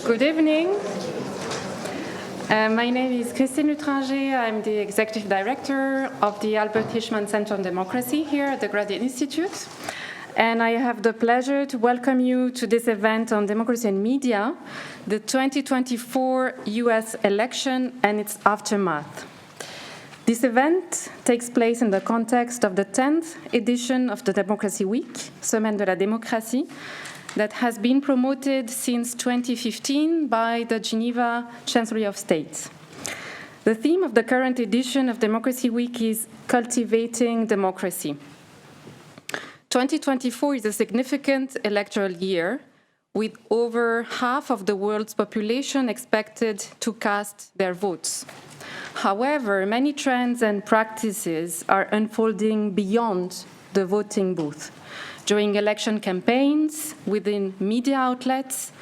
Good evening. My name is Christine Lutranger. I'm the Executive Director of the Albert Hirschman Center on Democracy here at the Graduate Institute. And I have the pleasure to welcome you to this event on democracy and media, the 2024 US election and its aftermath. This event takes place in the context of the 10th edition of the Democracy Week, Semaine de la Démocratie, that has been promoted since 2015 by the Geneva Chancellery of State. The theme of the current edition of Democracy Week is Cultivating Democracy. 2024 is a significant electoral year, with over half of the world's population expected to cast their votes. However, many trends and practices are unfolding beyond the voting booth, during election campaigns, within media outlets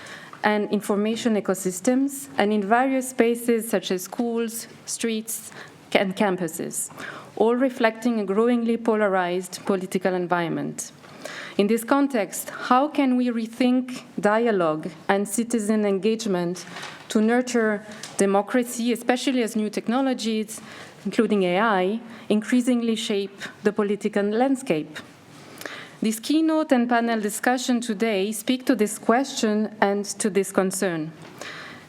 and information ecosystems, and in various spaces such as schools, streets, and campuses, all reflecting a growingly polarized political environment. In this context, how can we rethink dialogue and citizen engagement to nurture democracy, especially as new technologies, including AI, increasingly shape the political landscape? This keynote and panel discussion today speak to this question and to this concern.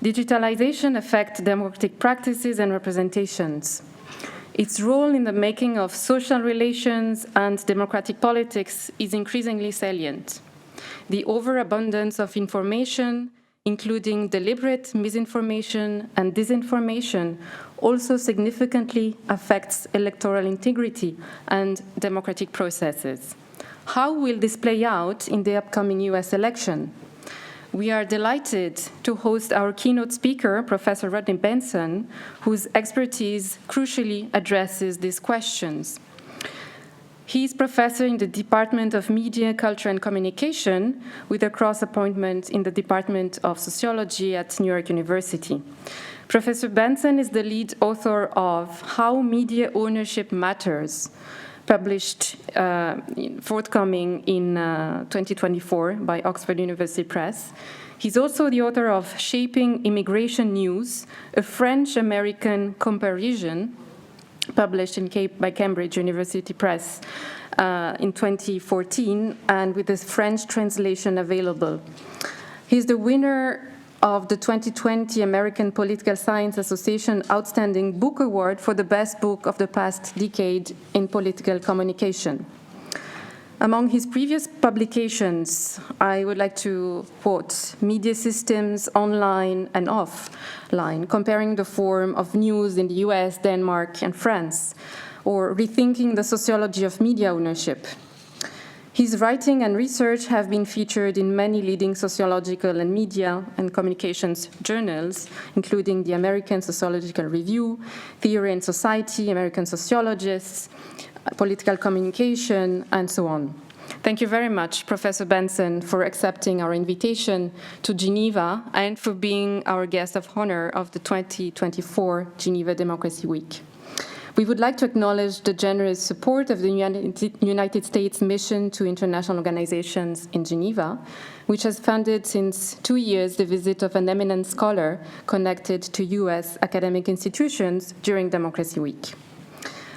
Digitalization affects democratic practices and representations. Its role in the making of social relations and democratic politics is increasingly salient. The overabundance of information, including deliberate misinformation and disinformation, also significantly affects electoral integrity and democratic processes. How will this play out in the upcoming US election? We are delighted to host our keynote speaker, Professor Rodney Benson, whose expertise crucially addresses these questions. He is professor in the Department of Media, Culture and Communication, with a cross-appointment in the Department of Sociology at New York University. Professor Benson is the lead author of How Media Ownership Matters, published forthcoming in 2024 by Oxford University Press. He's also the author of Shaping Immigration News, a French-American comparison, published by Cambridge University Press in 2014, and with a French translation available. He's the winner of the 2020 American Political Science Association Outstanding Book Award for the best book of the past decade in political communication. Among his previous publications, I would like to quote Media Systems Online and Offline, comparing the form of news in the US, Denmark, and France, or Rethinking the Sociology of Media Ownership. His writing and research have been featured in many leading sociological and media and communications journals, including the American Sociological Review, Theory and Society, American Sociologists, Political Communication, and so on. Thank you very much, Professor Benson, for accepting our invitation to Geneva and for being our guest of honor of the 2024 Geneva Democracy Week. We would like to acknowledge the generous support of the United States Mission to International Organizations in Geneva, which has funded since 2 years the visit of an eminent scholar connected to US academic institutions during Democracy Week.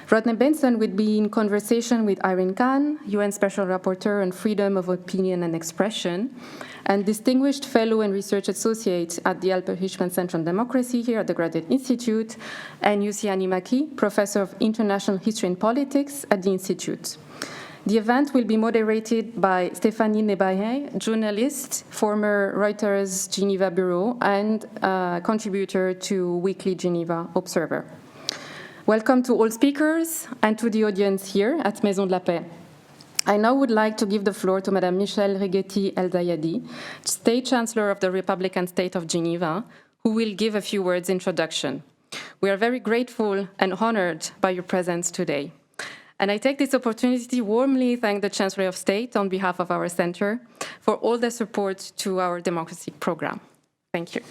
Rodney Benson will be in conversation with Irene Khan, UN Special Rapporteur on Freedom of Opinion and Expression, and Distinguished Fellow and Research Associate at the Albert Hirschman Center on Democracy here at the Graduate Institute, and Jussi Hanhimaki, Professor of International History and Politics at the Institute. The event will be moderated by Stéphanie Nebaye, journalist, former Reuters Geneva Bureau, and contributor to Weekly Geneva Observer. Welcome to all speakers and to the audience here at Maison de la Paix. I now would like to give the floor to Madame Michèle Righetti El-Zayadi, State Chancellor of the Republican State of Geneva, who will give a few words introduction. We are very grateful and honored by your presence today. And I take this opportunity to warmly thank the Chancellery of State on behalf of our center for all the support to our democracy program. Thank you.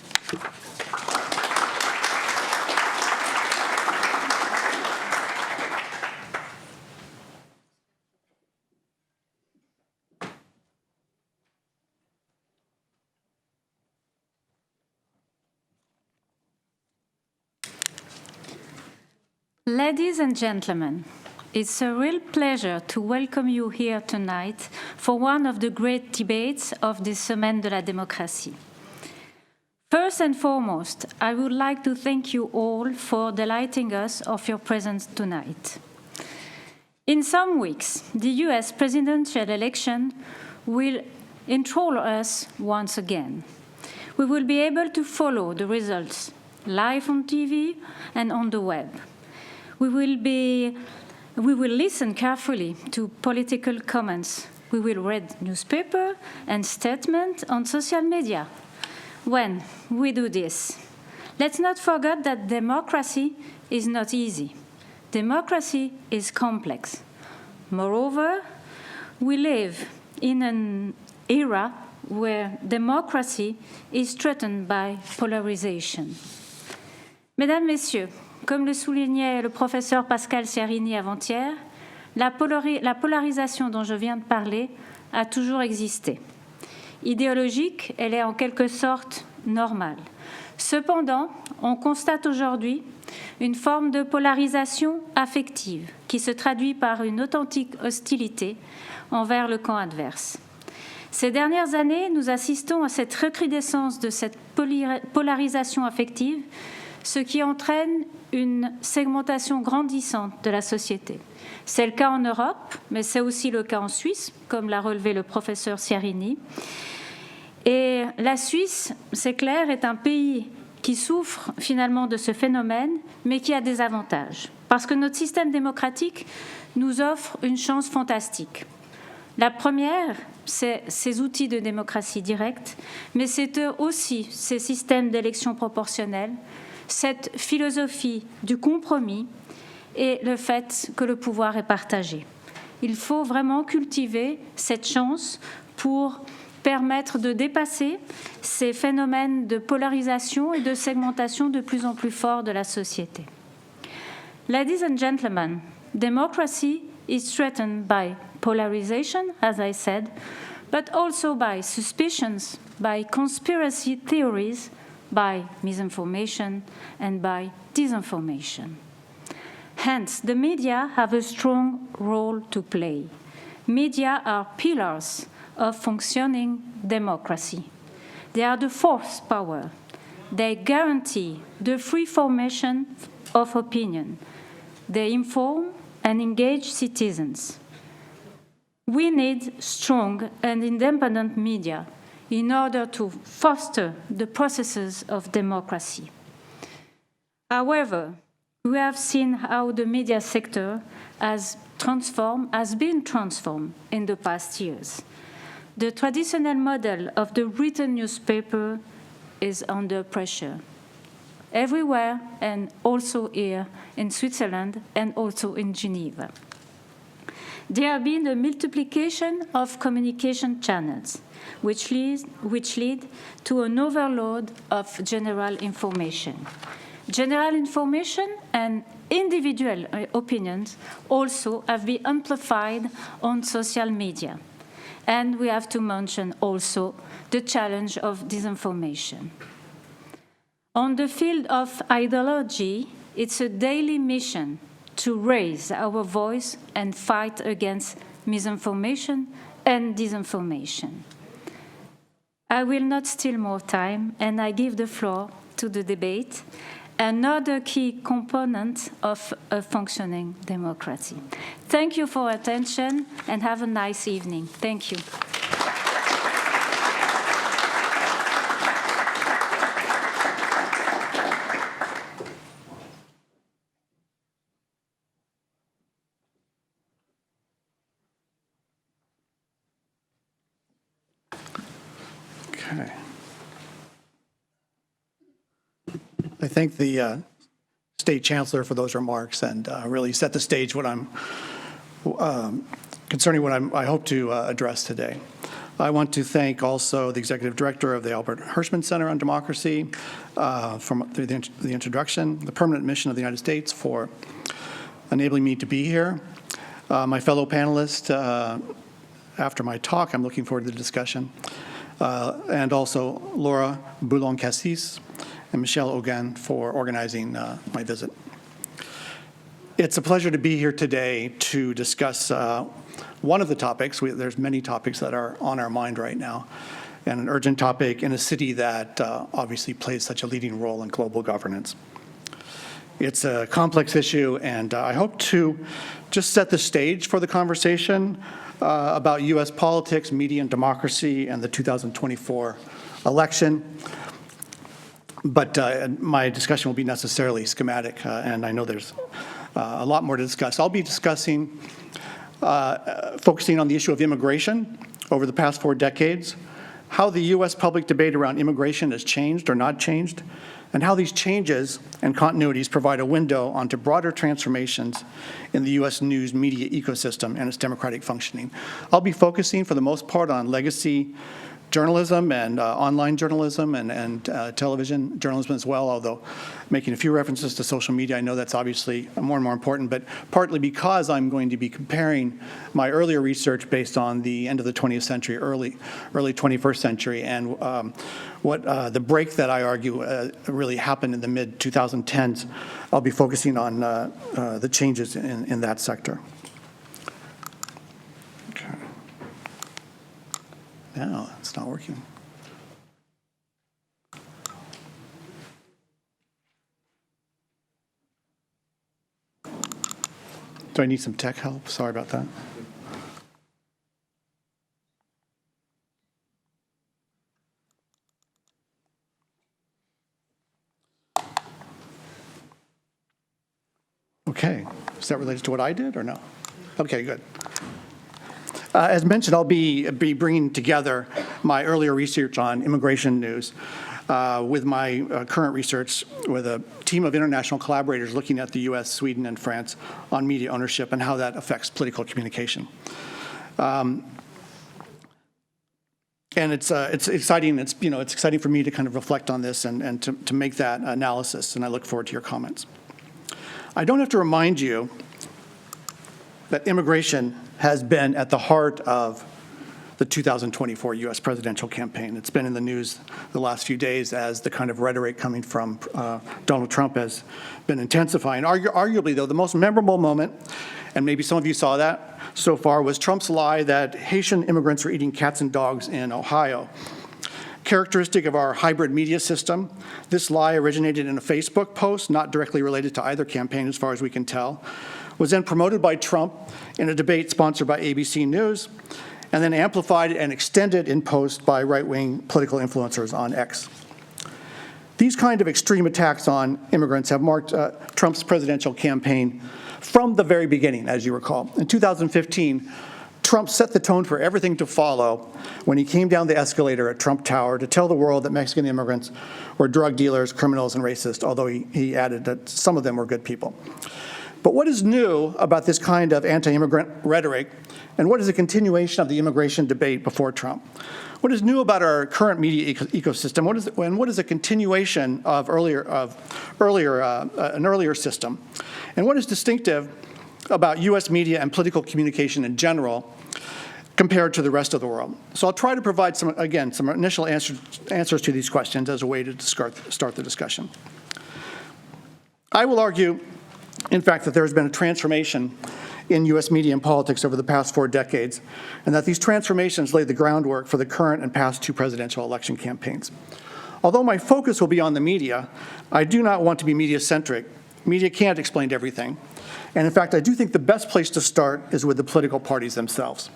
Ladies and gentlemen, it's a real pleasure to welcome you here tonight for one of the great debates of this Semaine de la Démocratie. First and foremost, I would like to thank you all for delighting us of your presence tonight. In some weeks, the US presidential election will enthrall us once again. We will be able to follow the results live on TV and on the web. We will listen carefully to political comments. We will read newspaper and statements on social media. When we do this, let's not forget that democracy is not easy. Democracy is complex. Moreover, we live in an era where democracy is threatened by polarization. Mesdames, Messieurs, comme le soulignait le professeur Pascal Ciarini avant-hier, la polarisation dont je viens de parler a toujours existé. Idéologique, elle est en quelque sorte normale. Cependant, on constate aujourd'hui une forme de polarisation affective qui se traduit par une authentique hostilité envers le camp adverse. Ces dernières années, nous assistons à cette recrudescence de cette polarisation affective, ce qui entraîne une segmentation grandissante de la société. C'est le cas en Europe, mais c'est aussi le cas en Suisse, comme l'a relevé le professeur Ciarini. Et la Suisse, c'est clair, est un pays qui souffre finalement de ce phénomène, mais qui a des avantages. Parce que notre système démocratique nous offre une chance fantastique. La première, c'est ces outils de démocratie directe, mais c'est aussi ces systèmes d'élection proportionnelle, cette philosophie du compromis et le fait que le pouvoir est partagé. Il faut vraiment cultiver cette chance pour permettre de dépasser ces phénomènes de polarisation et de segmentation de plus en plus forts de la société. Ladies and gentlemen, democracy is threatened by polarization, as I said, but also by suspicions, by conspiracy theories, by misinformation, and by disinformation. Hence, the media have a strong role to play. Media are pillars of functioning democracy. They are the fourth power. They guarantee the free formation of opinion. They inform and engage citizens. We need strong and independent media in order to foster the processes of democracy. However, we have seen how the media sector has been transformed in the past years. The traditional model of the written newspaper is under pressure everywhere, and also here in Switzerland and also in Geneva. There have been a multiplication of communication channels, which lead to an overload of general information. General information and individual opinions also have been amplified on social media. And we have to mention also the challenge of disinformation. On the field of ideology, it's a daily mission to raise our voice and fight against misinformation and disinformation. I will not steal more time, and I give the floor to the debate, another key component of a functioning democracy. Thank you for attention, and have a nice evening. Thank you. Okay. I thank the State Chancellor for those remarks and really set the stage what I'm concerning what I hope to address today. I want to thank also the Executive Director of the Albert Hirschman Center on Democracy through the introduction, the Permanent Mission of the United States for enabling me to be here. My fellow panelists, after my talk, I'm looking forward to the discussion, and also Laura Boulon-Cassis and Michelle Hogan for organizing my visit. It's a pleasure to be here today to discuss one of the topics. There's many topics that are on our mind right now, and an urgent topic in a city that obviously plays such a leading role in global governance. It's a complex issue, and I hope to just set the stage for the conversation about U.S. politics, media, and democracy, and the 2024 election. But my discussion will be necessarily schematic, and I know there's a lot more to discuss. I'll be discussing, focusing on the issue of immigration over the past 4 decades, how the U.S. public debate around immigration has changed or not changed, and how these changes and continuities provide a window onto broader transformations in the U.S. news media ecosystem and its democratic functioning. I'll be focusing, for the most part, on legacy journalism and online journalism and television journalism as well, although making a few references to social media. I know that's obviously more and more important, but partly because I'm going to be comparing my earlier research based on the end of the 20th century, early 21st century, and what the break that I argue really happened in the mid-2010s. I'll be focusing on the changes in that sector. No, it's not working. Do I need some tech help? Sorry about that. Okay, is that related to what I did or no? Okay, good. As mentioned, I'll be bringing together my earlier research on immigration news with my current research with a team of international collaborators looking at the U.S., Sweden, and France on media ownership and how that affects political communication. And it's exciting. It's exciting for me to kind of reflect on this and to make that analysis. And I look forward to your comments. I don't have to remind you that immigration has been at the heart of the 2024 U.S. presidential campaign. It's been in the news the last few days as the kind of rhetoric coming from Donald Trump has been intensifying. Arguably, though, the most memorable moment, and maybe some of you saw that so far, was Trump's lie that Haitian immigrants are eating cats and dogs in Ohio. Characteristic of our hybrid media system, this lie originated in a Facebook post, not directly related to either campaign as far as we can tell, was then promoted by Trump in a debate sponsored by ABC News, and then amplified and extended in post by right-wing political influencers on X. These kind of extreme attacks on immigrants have marked Trump's presidential campaign from the very beginning, as you recall. In 2015, Trump set the tone for everything to follow when he came down the escalator at Trump Tower to tell the world that Mexican immigrants were drug dealers, criminals, and racist, although he added that some of them were good people. But what is new about this kind of anti-immigrant rhetoric, and what is a continuation of the immigration debate before Trump? What is new about our current media ecosystem? What is a continuation of an earlier system? And what is distinctive about U.S. media and political communication in general compared to the rest of the world? So I'll try to provide some initial answers to these questions as a way to start the discussion. I will argue, in fact, that there has been a transformation in U.S. media and politics over the past 4 decades, and that these transformations laid the groundwork for the current and past 2 presidential election campaigns. Although my focus will be on the media, I do not want to be media-centric. Media can't explain everything. And in fact, I do think the best place to start is with the political parties themselves.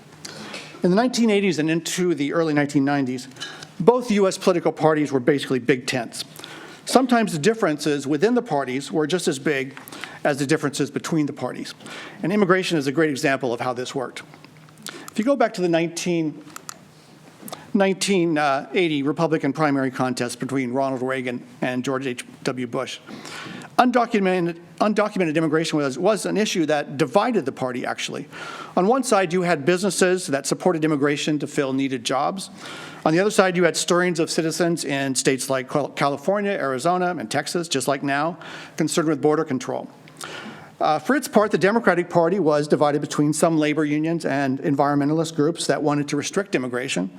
In the 1980s and into the early 1990s, both U.S. political parties were basically big tents. Sometimes the differences within the parties were just as big as the differences between the parties. And immigration is a great example of how this worked. If you go back to the 1980 Republican primary contest between Ronald Reagan and George H.W. Bush, undocumented immigration was an issue that divided the party, actually. On one side, you had businesses that supported immigration to fill needed jobs. On the other side, you had stirrings of citizens in states like California, Arizona, and Texas, just like now, concerned with border control. For its part, the Democratic Party was divided between some labor unions and environmentalist groups that wanted to restrict immigration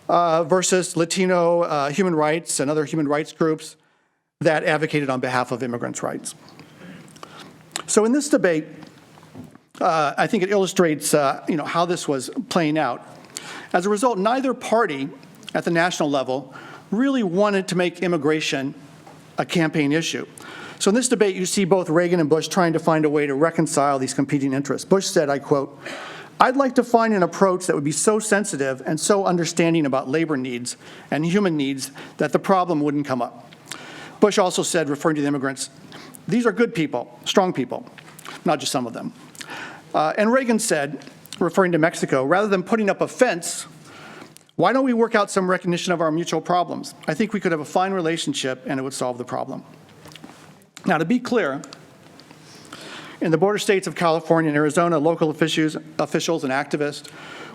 versus Latino human rights and other human rights groups that advocated on behalf of immigrants' rights. So in this debate, I think it illustrates how this was playing out. As a result, neither party at the national level really wanted to make immigration a campaign issue. So in this debate, you see both Reagan and Bush trying to find a way to reconcile these competing interests. Bush said, I quote, "I'd like to find an approach that would be so sensitive and so understanding about labor needs and human needs that the problem wouldn't come up." Bush also said, referring to the immigrants, "These are good people, strong people, not just some of them." And Reagan said, referring to Mexico, "Rather than putting up a fence, why don't we work out some recognition of our mutual problems? I think we could have a fine relationship and it would solve the problem." Now, to be clear, in the border states of California and Arizona, local officials and activists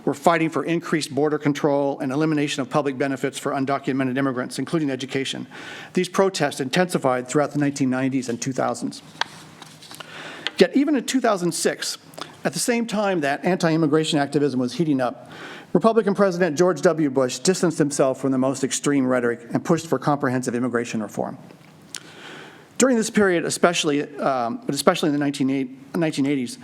were fighting for increased border control and elimination of public benefits for undocumented immigrants, including education. These protests intensified throughout the 1990s and 2000s. Yet even in 2006, at the same time that anti-immigration activism was heating up, Republican President George W. Bush distanced himself from the most extreme rhetoric and pushed for comprehensive immigration reform. During this period, especially in the 1980s,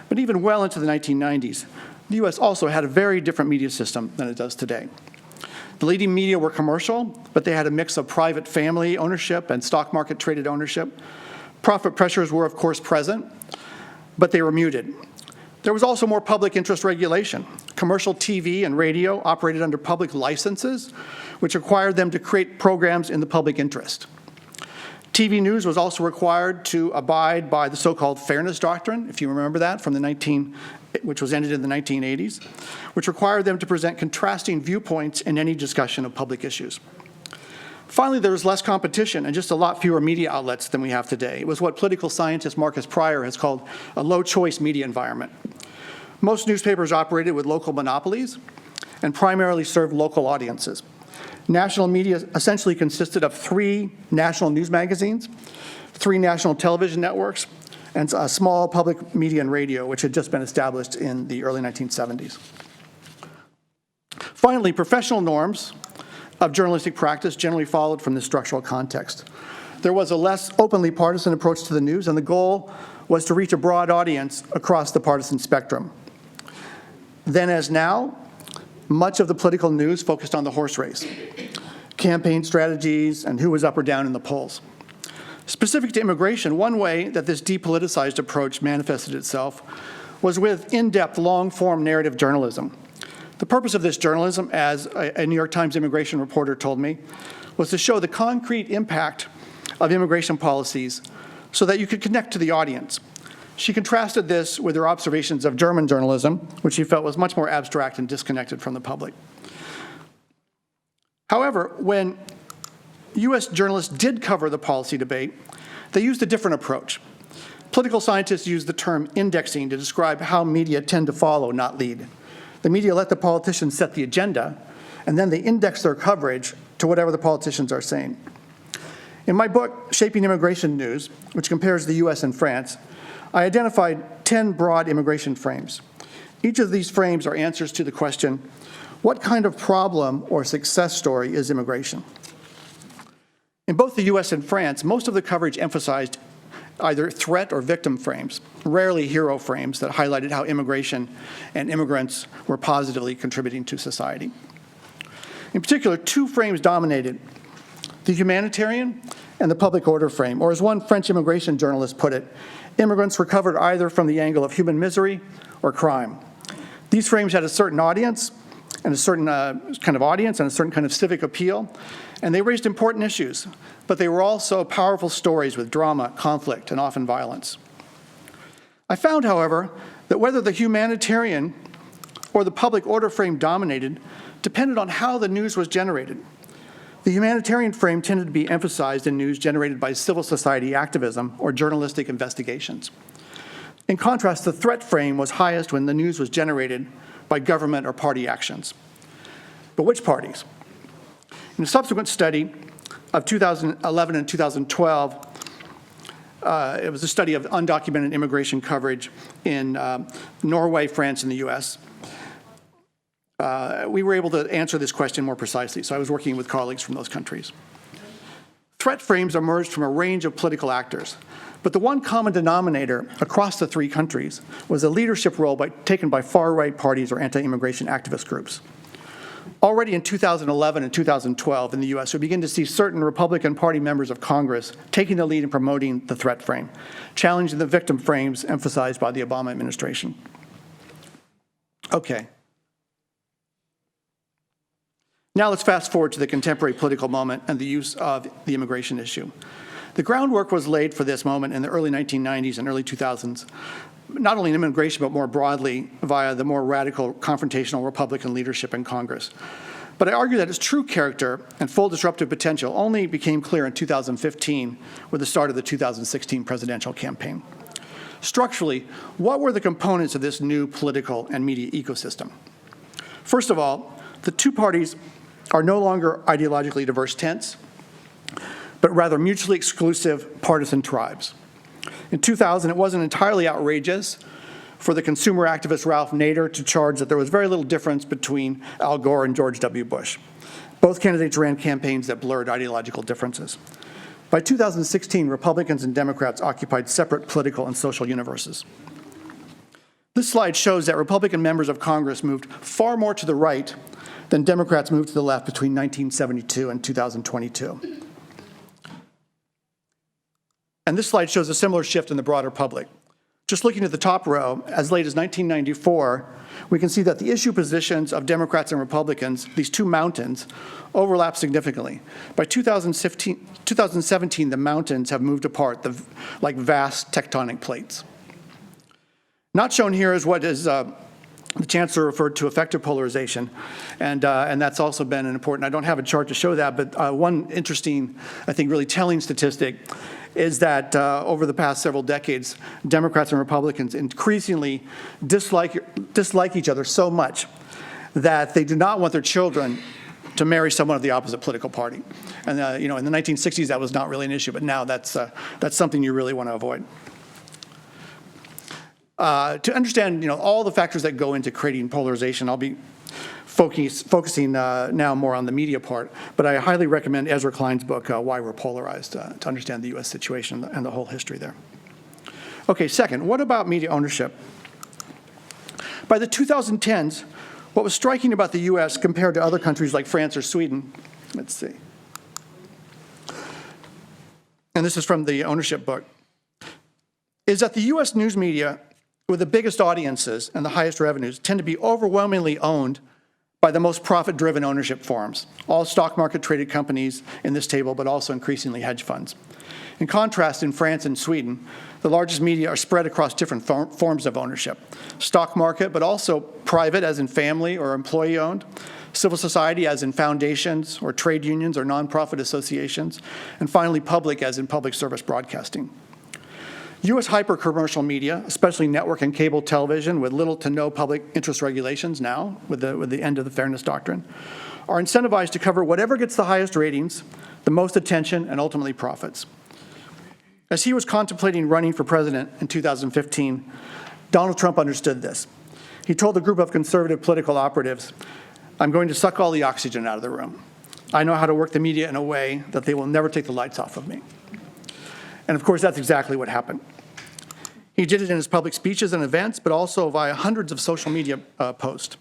but even well into the 1990s, the U.S. also had a very different media system than it does today. The leading media were commercial, but they had a mix of private family ownership and stock market traded ownership. Profit pressures were, of course, present, but they were muted. There was also more public interest regulation. Commercial TV and radio operated under public licenses, which required them to create programs in the public interest. TV news was also required to abide by the so-called fairness doctrine, if you remember that, which was ended in the 1980s, which required them to present contrasting viewpoints in any discussion of public issues. Finally, there was less competition and just a lot fewer media outlets than we have today. It was what political scientist Marcus Pryor has called a low-choice media environment. Most newspapers operated with local monopolies and primarily served local audiences. National media essentially consisted of 3 national news magazines, 3 national television networks, and a small public media and radio, which had just been established in the early 1970s. Finally, professional norms of journalistic practice generally followed from this structural context. There was a less openly partisan approach to the news, and the goal was to reach a broad audience across the partisan spectrum. Then as now, much of the political news focused on the horse race, campaign strategies, and who was up or down in the polls. Specific to immigration, one way that this depoliticized approach manifested itself was with in-depth, long-form narrative journalism. The purpose of this journalism, as a New York Times immigration reporter told me, was to show the concrete impact of immigration policies so that you could connect to the audience. She contrasted this with her observations of German journalism, which she felt was much more abstract and disconnected from the public. However, when U.S. journalists did cover the policy debate, they used a different approach. Political scientists use the term indexing to describe how media tend to follow, not lead. The media let the politicians set the agenda, and then they index their coverage to whatever the politicians are saying. In my book, Shaping Immigration News, which compares the U.S. and France, I identified 10 broad immigration frames. Each of these frames are answers to the question, what kind of problem or success story is immigration? In both the U.S. and France, most of the coverage emphasized either threat or victim frames, rarely hero frames that highlighted how immigration and immigrants were positively contributing to society. In particular, 2 frames dominated, the humanitarian and the public order frame, or as one French immigration journalist put it, immigrants were covered either from the angle of human misery or crime. These frames had a certain audience, and a certain kind of audience and a certain kind of civic appeal, and they raised important issues, but they were also powerful stories with drama, conflict, and often violence. I found, however, that whether the humanitarian or the public order frame dominated depended on how the news was generated. The humanitarian frame tended to be emphasized in news generated by civil society activism or journalistic investigations. In contrast, the threat frame was highest when the news was generated by government or party actions. But which parties? In a subsequent study of 2011 and 2012, it was a study of undocumented immigration coverage in Norway, France, and the US. We were able to answer this question more precisely, so I was working with colleagues from those countries. Threat frames emerged from a range of political actors, but the one common denominator across the three countries was a leadership role taken by far-right parties or anti-immigration activist groups. Already in 2011 and 2012 in the US, we begin to see certain Republican Party members of Congress taking the lead in promoting the threat frame, challenging the victim frames emphasized by the Obama administration. Okay. Now let's fast forward to the contemporary political moment and the use of the immigration issue. The groundwork was laid for this moment in the early 1990s and early 2000s, not only in immigration, but more broadly via the more radical confrontational Republican leadership in Congress. But I argue that its true character and full disruptive potential only became clear in 2015 with the start of the 2016 presidential campaign. Structurally, what were the components of this new political and media ecosystem? First of all, the two parties are no longer ideologically diverse tents, but rather mutually exclusive partisan tribes. In 2000, it wasn't entirely outrageous for the consumer activist Ralph Nader to charge that there was very little difference between Al Gore and George W. Bush. Both candidates ran campaigns that blurred ideological differences. By 2016, Republicans and Democrats occupied separate political and social universes. This slide shows that Republican members of Congress moved far more to the right than Democrats moved to the left between 1972 and 2022. And this slide shows a similar shift in the broader public. Just looking at the top row, as late as 1994, we can see that the issue positions of Democrats and Republicans, these two mountains, overlap significantly. By 2017, the mountains have moved apart like vast tectonic plates. Not shown here is what is the Chancellor referred to effective polarization, and that's also been an important, I don't have a chart to show that, but one interesting, I think really telling statistic is that over the past several decades, Democrats and Republicans increasingly dislike each other so much that they do not want their children to marry someone of the opposite political party. And in the 1960s, that was not really an issue, but now that's something you really want to avoid. To understand, all the factors that go into creating polarization, I'll be focusing now more on the media part, but I highly recommend Ezra Klein's book, Why We're Polarized, to understand the U.S. situation and the whole history there. Okay, second, what about media ownership? By the 2010s, what was striking about the U.S. compared to other countries like France or Sweden, let's see, and this is from the ownership book, is that the U.S. news media with the biggest audiences and the highest revenues tend to be overwhelmingly owned by the most profit-driven ownership forms, all stock market-traded companies in this table, but also increasingly hedge funds. In contrast, in France and Sweden, the largest media are spread across different forms of ownership. Stock market, but also private, as in family or employee-owned, civil society, as in foundations or trade unions or nonprofit associations, and finally public, as in public service broadcasting. U.S. hyper-commercial media, especially network and cable television with little to no public interest regulations now, with the end of the fairness doctrine, are incentivized to cover whatever gets the highest ratings, the most attention, and ultimately profits. As he was contemplating running for president in 2015, Donald Trump understood this. He told a group of conservative political operatives, "I'm going to suck all the oxygen out of the room. I know how to work the media in a way that they will never take the lights off of me." And of course, that's exactly what happened. He did it in his public speeches and events, but also via hundreds of social media posts.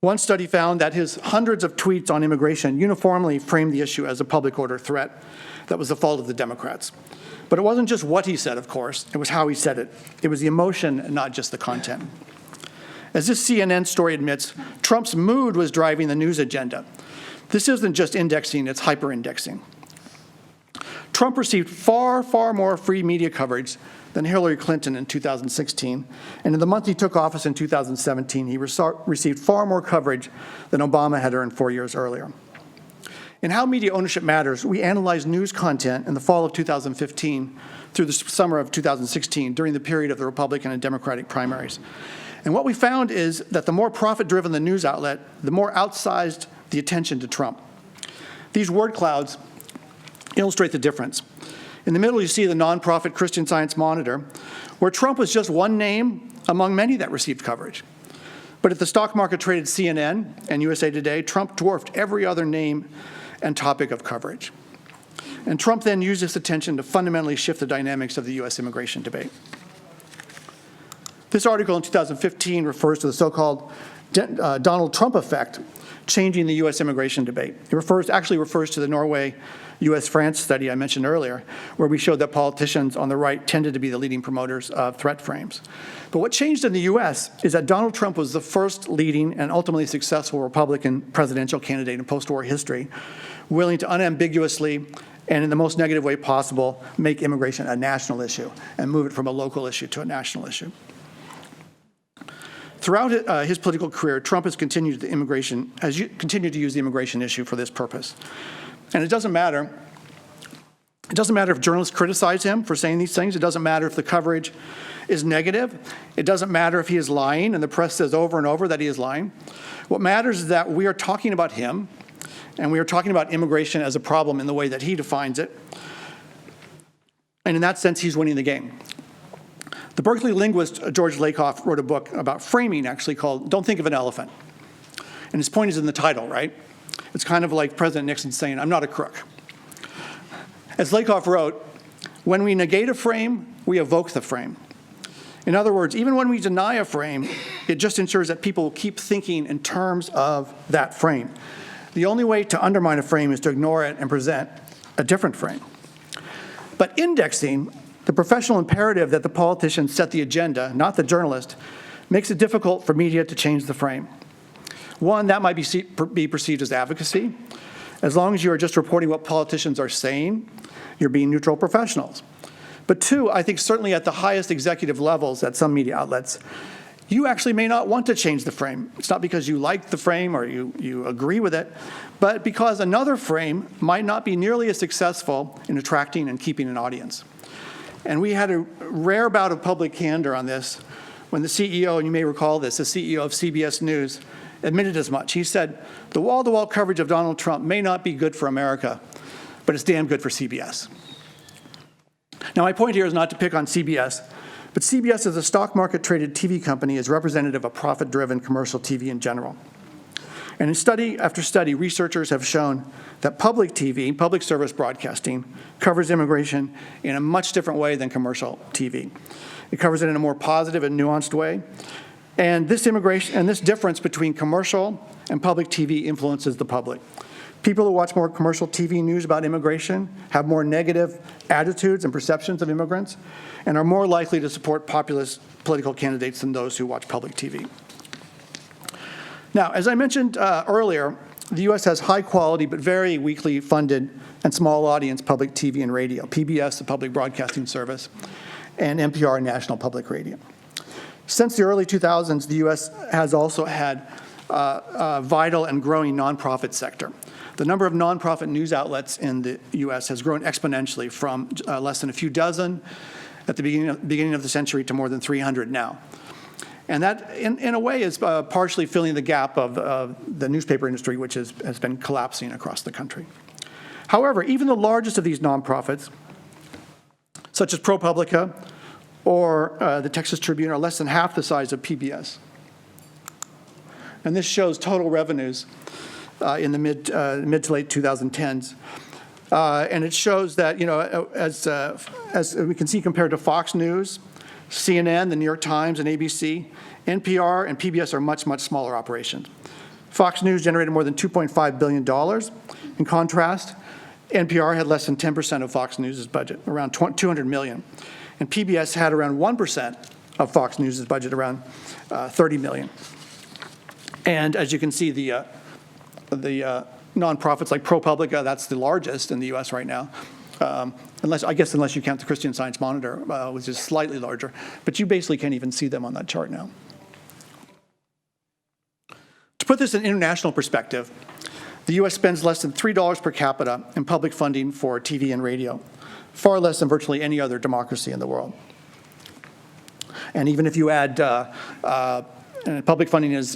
One study found that his hundreds of tweets on immigration uniformly framed the issue as a public order threat that was the fault of the Democrats. But it wasn't just what he said, of course, it was how he said it. It was the emotion, not just the content. As this CNN story admits, Trump's mood was driving the news agenda. This isn't just indexing, it's hyper-indexing. Trump received far, far more free media coverage than Hillary Clinton in 2016, and in the month he took office in 2017, he received far more coverage than Obama had earned 4 years earlier. In How Media Ownership Matters, we analyzed news content in the fall of 2015 through the summer of 2016 during the period of the Republican and Democratic primaries. And what we found is that the more profit-driven the news outlet, the more outsized the attention to Trump. These word clouds illustrate the difference. In the middle, you see the nonprofit Christian Science Monitor, where Trump was just one name among many that received coverage. But at the stock market traded CNN and USA Today, Trump dwarfed every other name and topic of coverage. And Trump then used this attention to fundamentally shift the dynamics of the U.S. immigration debate. This article in 2015 refers to the so-called Donald Trump effect, changing the U.S. immigration debate. It actually refers to the Norway-U.S.-France study I mentioned earlier, where we showed that politicians on the right tended to be the leading promoters of threat frames. But what changed in the U.S. is that Donald Trump was the first leading and ultimately successful Republican presidential candidate in post-war history, willing to unambiguously and in the most negative way possible make immigration a national issue and move it from a local issue to a national issue. Throughout his political career, Trump has continued to use the immigration issue for this purpose. And it doesn't matter if journalists criticize him for saying these things. It doesn't matter if the coverage is negative. It doesn't matter if he is lying and the press says over and over that he is lying. What matters is that we are talking about him, and we are talking about immigration as a problem in the way that he defines it. And in that sense, he's winning the game. The Berkeley linguist George Lakoff wrote a book about framing, actually, called Don't Think of an Elephant. And his point is in the title, right? It's kind of like President Nixon saying, I'm not a crook. As Lakoff wrote, when we negate a frame, we evoke the frame. In other words, even when we deny a frame, it just ensures that people will keep thinking in terms of that frame. The only way to undermine a frame is to ignore it and present a different frame. But indexing, the professional imperative that the politician set the agenda, not the journalist, makes it difficult for media to change the frame. One, that might be perceived as advocacy. As long as you are just reporting what politicians are saying, you're being neutral professionals. But two, I think certainly at the highest executive levels at some media outlets, you actually may not want to change the frame. It's not because you like the frame or you agree with it, but because another frame might not be nearly as successful in attracting and keeping an audience. And we had a rare bout of public candor on this when the CEO, and you may recall this, the CEO of CBS News, admitted as much. He said, the wall-to-wall coverage of Donald Trump may not be good for America, but it's damn good for CBS. Now, my point here is not to pick on CBS, but CBS as a stock market-traded TV company is representative of profit-driven commercial TV in general. And in study after study, researchers have shown that public TV, public service broadcasting, covers immigration in a much different way than commercial TV. It covers it in a more positive and nuanced way. And this difference between commercial and public TV influences the public. People who watch more commercial TV news about immigration have more negative attitudes and perceptions of immigrants and are more likely to support populist political candidates than those who watch public TV. Now, as I mentioned earlier, the U.S. has high-quality but very weakly funded and small audience public TV and radio, PBS, the Public Broadcasting Service, and NPR, National Public Radio. Since the early 2000s, the U.S. has also had a vital and growing nonprofit sector. The number of nonprofit news outlets in the U.S. has grown exponentially from less than a few dozen at the beginning of the century to more than 300 now. And that, in a way, is partially filling the gap of the newspaper industry, which has been collapsing across the country. However, even the largest of these nonprofits, such as ProPublica or the Texas Tribune, are less than half the size of PBS. And this shows total revenues in the mid to late 2010s. And it shows that, as we can see compared to Fox News, CNN, the New York Times, and ABC, NPR and PBS are much, much smaller operations. Fox News generated more than $2.5 billion. In contrast, NPR had less than 10% of Fox News' budget, around $200 million. And PBS had around 1% of Fox News' budget, around $30 million. And as you can see, the nonprofits like ProPublica, that's the largest in the U.S. right now, unless you count the Christian Science Monitor, which is slightly larger. But you basically can't even see them on that chart now. To put this in international perspective, the U.S. spends less than $3 per capita in public funding for TV and radio, far less than virtually any other democracy in the world. And even if you add public funding is,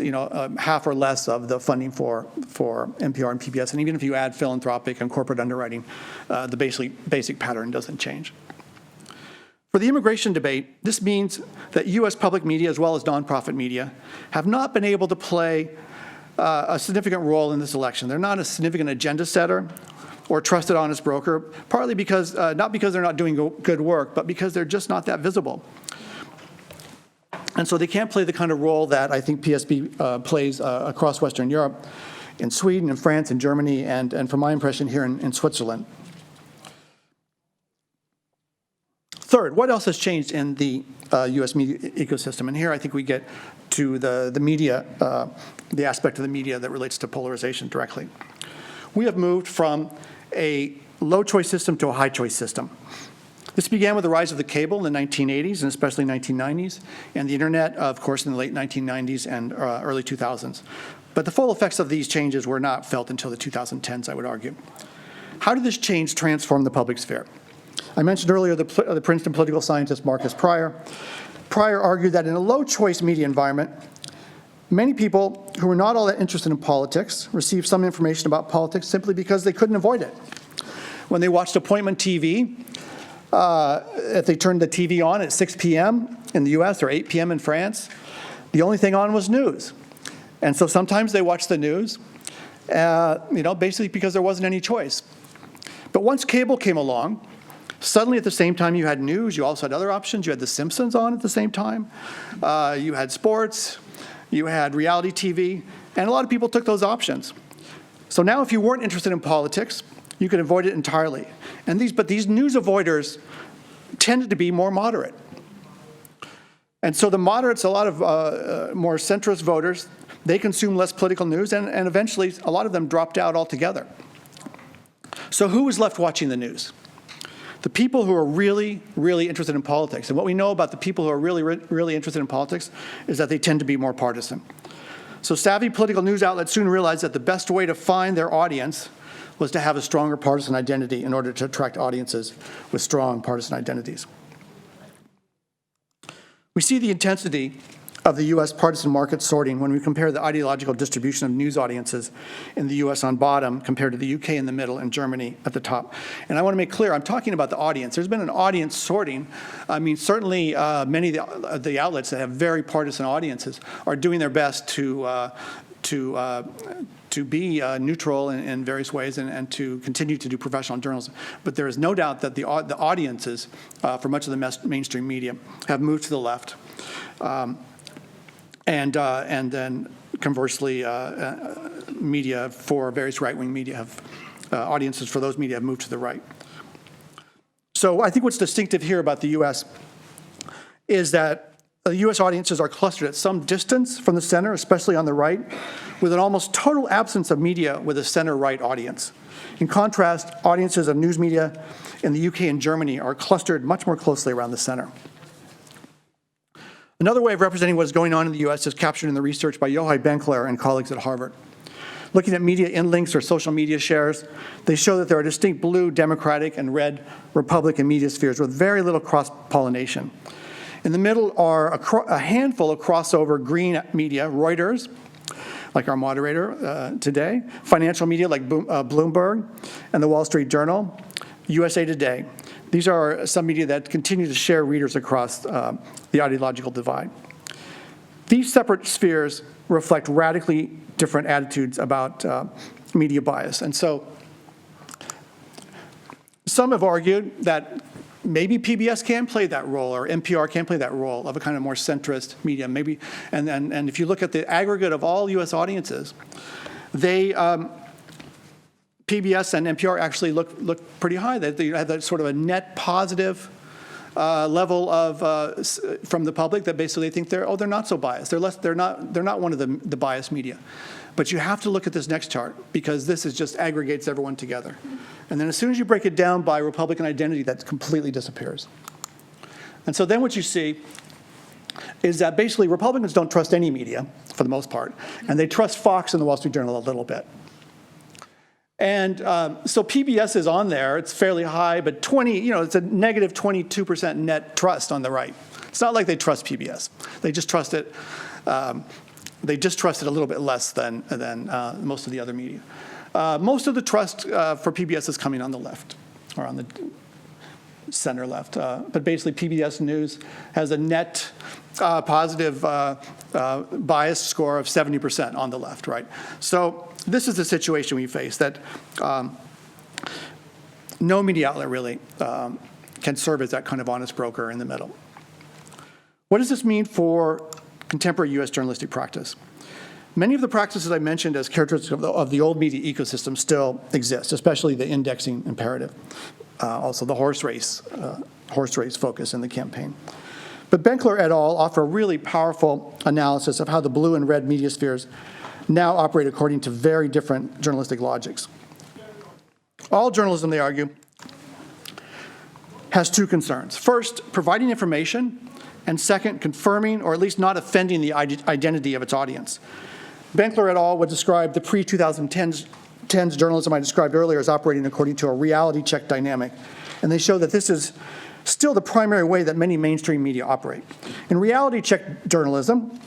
half or less of the funding for NPR and PBS. And even if you add philanthropic and corporate underwriting, the basic pattern doesn't change. For the immigration debate, this means that U.S. public media, as well as nonprofit media, have not been able to play a significant role in this election. They're not a significant agenda setter or trusted honest broker, partly because, not because they're not doing good work, but because they're just not that visible. And so they can't play the kind of role that I think PSB plays across Western Europe, in Sweden, in France, in Germany, and from my impression here in Switzerland. Third, what else has changed in the US media ecosystem? And here I think we get to the media, the aspect of the media that relates to polarization directly. We have moved from a low-choice system to a high-choice system. This began with the rise of the cable in the 1980s and especially 1990s, and the internet, of course, in the late 1990s and early 2000s. But the full effects of these changes were not felt until the 2010s, I would argue. How did this change transform the public sphere? I mentioned earlier the Princeton political scientist Marcus Pryor. Pryor argued that in a low-choice media environment, many people who were not all that interested in politics received some information about politics simply because they couldn't avoid it. When they watched appointment TV, if they turned the TV on at 6 p.m. in the US or 8 p.m. in France, the only thing on was news. And so sometimes they watched the news, basically because there wasn't any choice. But once cable came along, suddenly at the same time you had news, you also had other options. You had The Simpsons on at the same time. You had sports, you had reality TV, and a lot of people took those options. So now if you weren't interested in politics, you could avoid it entirely. But these news avoiders tended to be more moderate. And so the moderates, a lot of more centrist voters, they consume less political news, and eventually a lot of them dropped out altogether. So who was left watching the news? The people who are really, really interested in politics. And what we know about the people who are really, really interested in politics is that they tend to be more partisan. So savvy political news outlets soon realized that the best way to find their audience was to have a stronger partisan identity in order to attract audiences with strong partisan identities. We see the intensity of the U.S. partisan market sorting when we compare the ideological distribution of news audiences in the U.S. on bottom compared to the U.K. in the middle and Germany at the top. And I want to make clear, I'm talking about the audience. There's been an audience sorting. I mean, certainly many of the outlets that have very partisan audiences are doing their best to be neutral in various ways and to continue to do professional journalism. But there is no doubt that the audiences for much of the mainstream media have moved to the left. And then conversely, media for various right-wing media have, audiences for those media have moved to the right. So I think what's distinctive here about the U.S. is that the U.S. audiences are clustered at some distance from the center, especially on the right, with an almost total absence of media with a center-right audience. In contrast, audiences of news media in the UK and Germany are clustered much more closely around the center. Another way of representing what is going on in the US is captured in the research by Yochai Benkler and colleagues at Harvard. Looking at media inlinks or social media shares, they show that there are distinct blue Democratic and red Republican media spheres with very little cross-pollination. In the middle are a handful of crossover green media, Reuters, like our moderator today, financial media like Bloomberg and the Wall Street Journal, USA Today. These are some media that continue to share readers across the ideological divide. These separate spheres reflect radically different attitudes about media bias. And so some have argued that maybe PBS can play that role, or NPR can play that role of a kind of more centrist media. Maybe, and if you look at the aggregate of all U.S. audiences, they PBS and NPR actually look pretty high. They have that sort of a net positive level of from the public that basically think they're not so biased. They're not one of the biased media. But you have to look at this next chart because this just aggregates everyone together. And then as soon as you break it down by Republican identity, that completely disappears. And so then what you see is that basically Republicans don't trust any media for the most part, and they trust Fox and the Wall Street Journal a little bit. And so PBS is on there. It's fairly high, but it's a negative 22% net trust on the right. It's not like they trust PBS. They just trust it. They just trust it a little bit less than most of the other media. Most of the trust for PBS is coming on the left, or on the center left. But basically, PBS News has a net positive bias score of 70% on the left, right? So this is the situation we face, that no media outlet really can serve as that kind of honest broker in the middle. What does this mean for contemporary U.S. journalistic practice? Many of the practices I mentioned as characteristics of the old media ecosystem still exist, especially the indexing imperative, also the horse race focus in the campaign. But Benkler et al. Offer a really powerful analysis of how the blue and red media spheres now operate according to very different journalistic logics. All journalism, they argue, has two concerns. First, providing information, and second, confirming or at least not offending the identity of its audience. Benkler et al. Would describe the pre-2010s journalism I described earlier as operating according to a reality check dynamic, and they show that this is still the primary way that many mainstream media operate. In reality check journalism,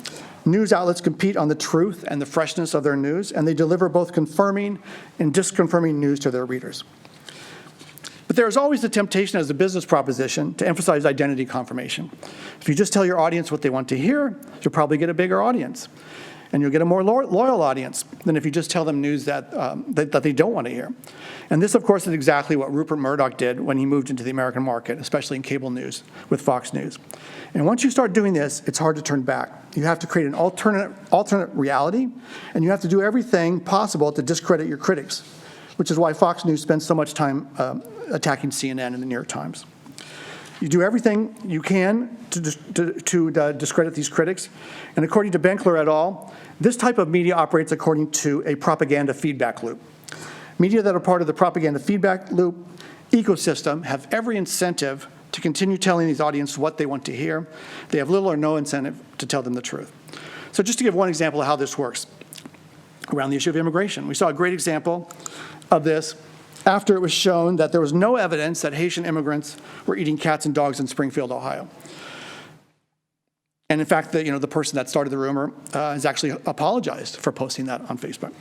news outlets compete on the truth and the freshness of their news, and they deliver both confirming and disconfirming news to their readers. But there is always the temptation as a business proposition to emphasize identity confirmation. If you just tell your audience what they want to hear, you'll probably get a bigger audience, and you'll get a more loyal audience than if you just tell them news that they don't want to hear. And this, of course, is exactly what Rupert Murdoch did when he moved into the American market, especially in cable news with Fox News. And once you start doing this, it's hard to turn back. You have to create an alternate reality, and you have to do everything possible to discredit your critics, which is why Fox News spends so much time attacking CNN and the New York Times. You do everything you can to discredit these critics, and according to Benkler et al., this type of media operates according to a propaganda feedback loop. Media that are part of the propaganda feedback loop ecosystem have every incentive to continue telling these audiences what they want to hear. They have little or no incentive to tell them the truth. So just to give one example of how this works around the issue of immigration, we saw a great example of this after it was shown that there was no evidence that Haitian immigrants were eating cats and dogs in Springfield, Ohio. And in fact, the person that started the rumor has actually apologized for posting that on Facebook.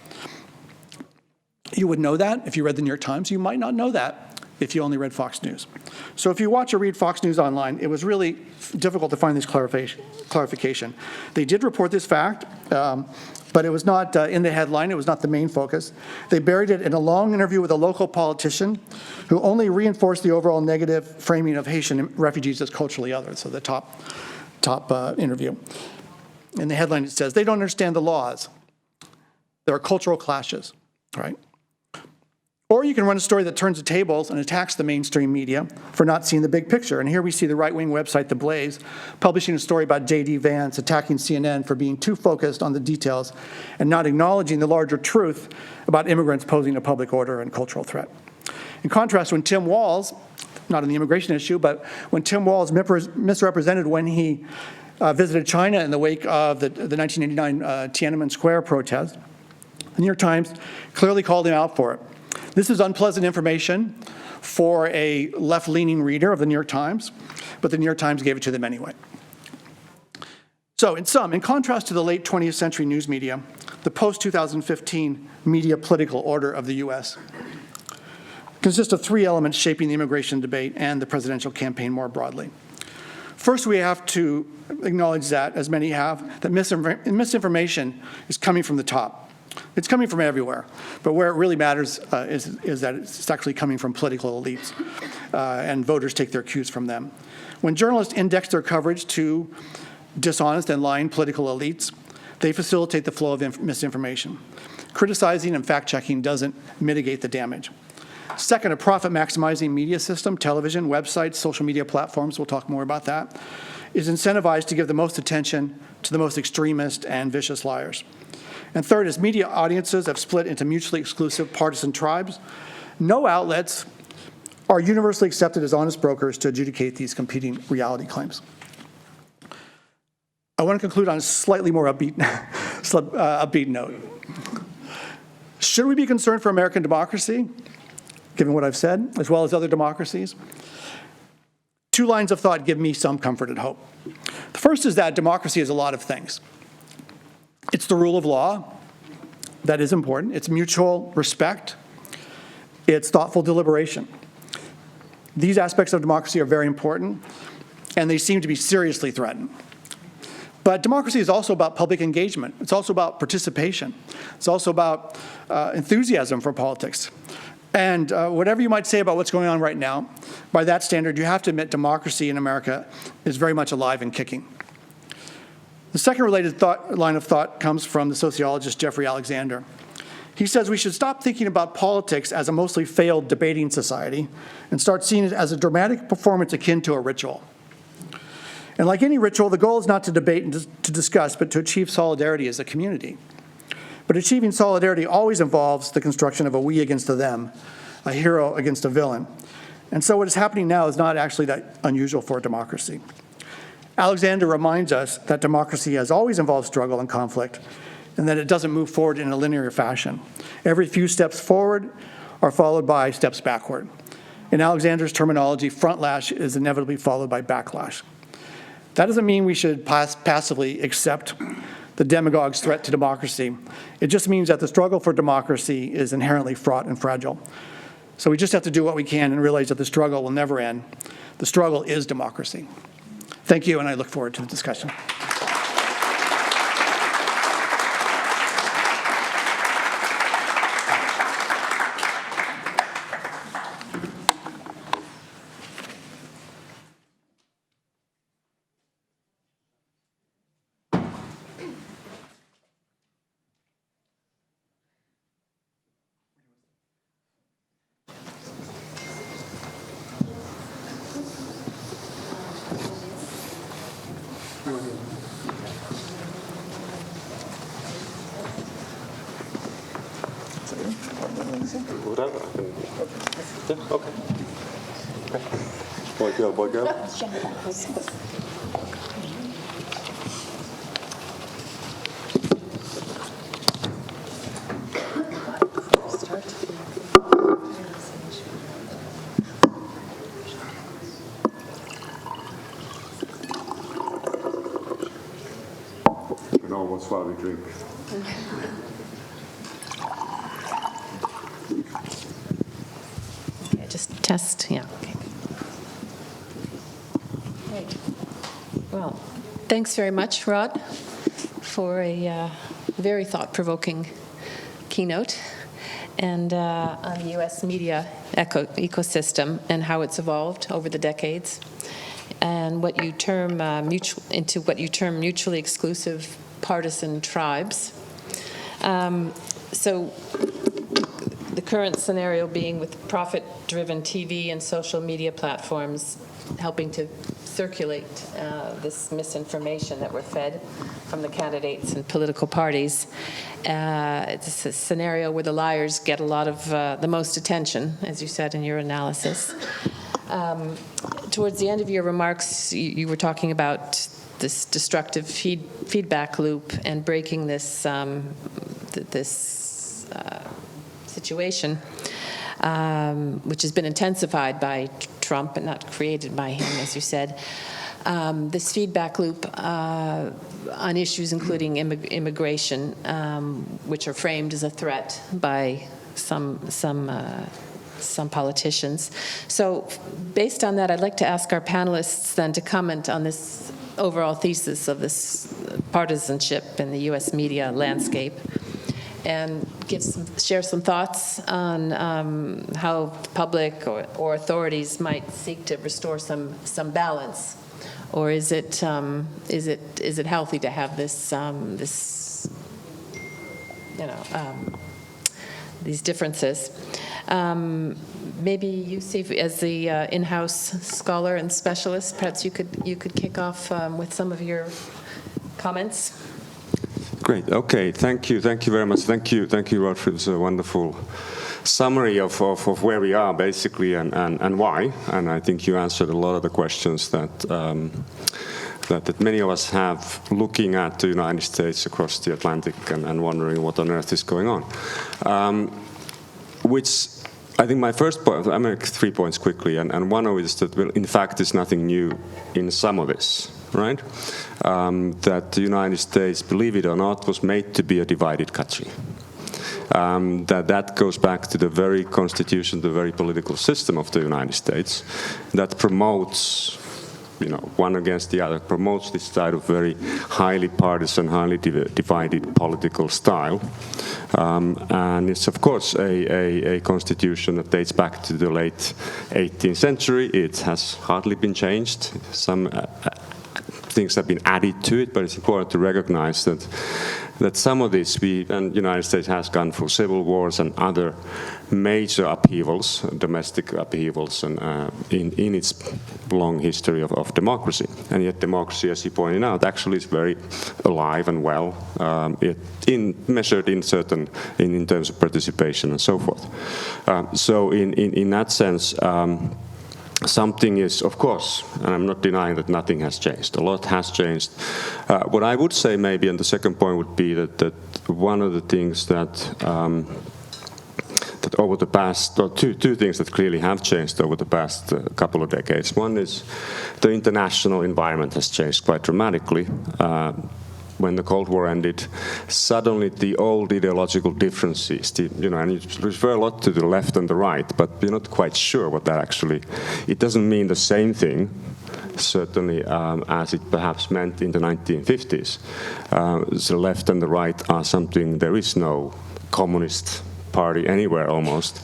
You would know that if you read the New York Times. You might not know that if you only read Fox News. So if you watch or read Fox News online, it was really difficult to find this clarification. They did report this fact, but it was not in the headline. It was not the main focus. They buried it in a long interview with a local politician who only reinforced the overall negative framing of Haitian refugees as culturally other, so the top interview. In the headline it says, "They don't understand the laws. There are cultural clashes," right? Or you can run a story that turns the tables and attacks the mainstream media for not seeing the big picture. And here we see the right-wing website, The Blaze, publishing a story about J.D. Vance attacking CNN for being too focused on the details and not acknowledging the larger truth about immigrants posing a public order and cultural threat. In contrast, when Tim Walz, not on the immigration issue, but when Tim Walz misrepresented when he visited China in the wake of the 1989 Tiananmen Square protest, the New York Times clearly called him out for it. This is unpleasant information for a left-leaning reader of the New York Times, but the New York Times gave it to them anyway. So in contrast to the late 20th century news media, the post-2015 media political order of the U.S. consists of three elements shaping the immigration debate and the presidential campaign more broadly. First, we have to acknowledge that, as many have, that misinformation is coming from the top. It's coming from everywhere, but where it really matters is that it's actually coming from political elites, and voters take their cues from them. When journalists index their coverage to dishonest and lying political elites, they facilitate the flow of misinformation. Criticizing and fact-checking doesn't mitigate the damage. Second, a profit-maximizing media system, television, websites, social media platforms, we'll talk more about that, is incentivized to give the most attention to the most extremist and vicious liars. And third, as media audiences have split into mutually exclusive partisan tribes, no outlets are universally accepted as honest brokers to adjudicate these competing reality claims. I want to conclude on a slightly more upbeat note. Should we be concerned for American democracy, given what I've said, as well as other democracies? Two lines of thought give me some comfort and hope. The first is that democracy is a lot of things. It's the rule of law. That is important. It's mutual respect. It's thoughtful deliberation. These aspects of democracy are very important, and they seem to be seriously threatened. But democracy is also about public engagement. It's also about participation. It's also about enthusiasm for politics. And whatever you might say about what's going on right now, by that standard, you have to admit democracy in America is very much alive and kicking. The second related line of thought comes from the sociologist Jeffrey Alexander. He says we should stop thinking about politics as a mostly failed debating society and start seeing it as a dramatic performance akin to a ritual. And like any ritual, the goal is not to debate and to discuss, but to achieve solidarity as a community. But achieving solidarity always involves the construction of a we against a them, a hero against a villain. And so what is happening now is not actually that unusual for a democracy. Alexander reminds us that democracy has always involved struggle and conflict, and that it doesn't move forward in a linear fashion. Every few steps forward are followed by steps backward. In Alexander's terminology, frontlash is inevitably followed by backlash. That doesn't mean we should passively accept the demagogue's threat to democracy. It just means that the struggle for democracy is inherently fraught and fragile. So we just have to do what we can and realize that the struggle will never end. The struggle is democracy. Thank you, and I look forward to the discussion. Whatever, I can. Yeah, okay. Boy, girl. You know what's while we drink. Just test, yeah. Okay. Great. Well, thanks very much, Rod, for a very thought-provoking keynote and on the U.S. media ecosystem and how it's evolved over the decades, and what you term mutually exclusive partisan tribes. So the current scenario being with profit-driven TV and social media platforms helping to circulate this misinformation that we're fed from the candidates and political parties. It's a scenario where the liars get a lot of the most attention, as you said in your analysis. Towards the end of your remarks, you were talking about this destructive feedback loop and breaking this situation, which has been intensified by Trump and not created by him, as you said. This feedback loop on issues including immigration, which are framed as a threat by some politicians. So based on that, I'd like to ask our panelists then to comment on this overall thesis of this partisanship in the U.S. media landscape, and share some thoughts on how the public or authorities might seek to restore some balance, or is it healthy to have this these differences? Maybe you, Steve, as the in-house scholar and specialist, perhaps you could kick off with some of your comments. Great. Okay. Thank you very much. Thank you, Rod, for this wonderful summary of where we are, basically, and why. And I think you answered a lot of the questions that many of us have, looking at the United States across the Atlantic and wondering what on earth is going on. Which I think my first point, I make 3 points quickly, and one of it is that, well, in fact, there's nothing new in some of this. Right? That the United States, believe it or not, was made to be a divided country. That goes back to the very constitution, the very political system of the United States that promotes one against the other, promotes this side of very highly partisan, highly divided political style. And it's, of course, a constitution that dates back to the late 18th century. It has hardly been changed. Some things have been added to it, but it's important to recognize that some of this, and the United States has gone through civil wars and other major upheavals, domestic upheavals, and in its long history of democracy. And yet democracy, as you pointed out, actually is very alive and well, measured in terms of participation and so forth. So in that sense, something is, of course, and I'm not denying that nothing has changed. A lot has changed. What I would say maybe, and the second point would be that one of the things that over the past, or two things that clearly have changed over the past couple of decades. One is the international environment has changed quite dramatically. When the Cold War ended, suddenly the old ideological differences, and you refer a lot to the left and the right, but you're not quite sure what that actually, it doesn't mean the same thing, certainly as it perhaps meant in the 1950s. The left and the right are something, there is no communist party anywhere almost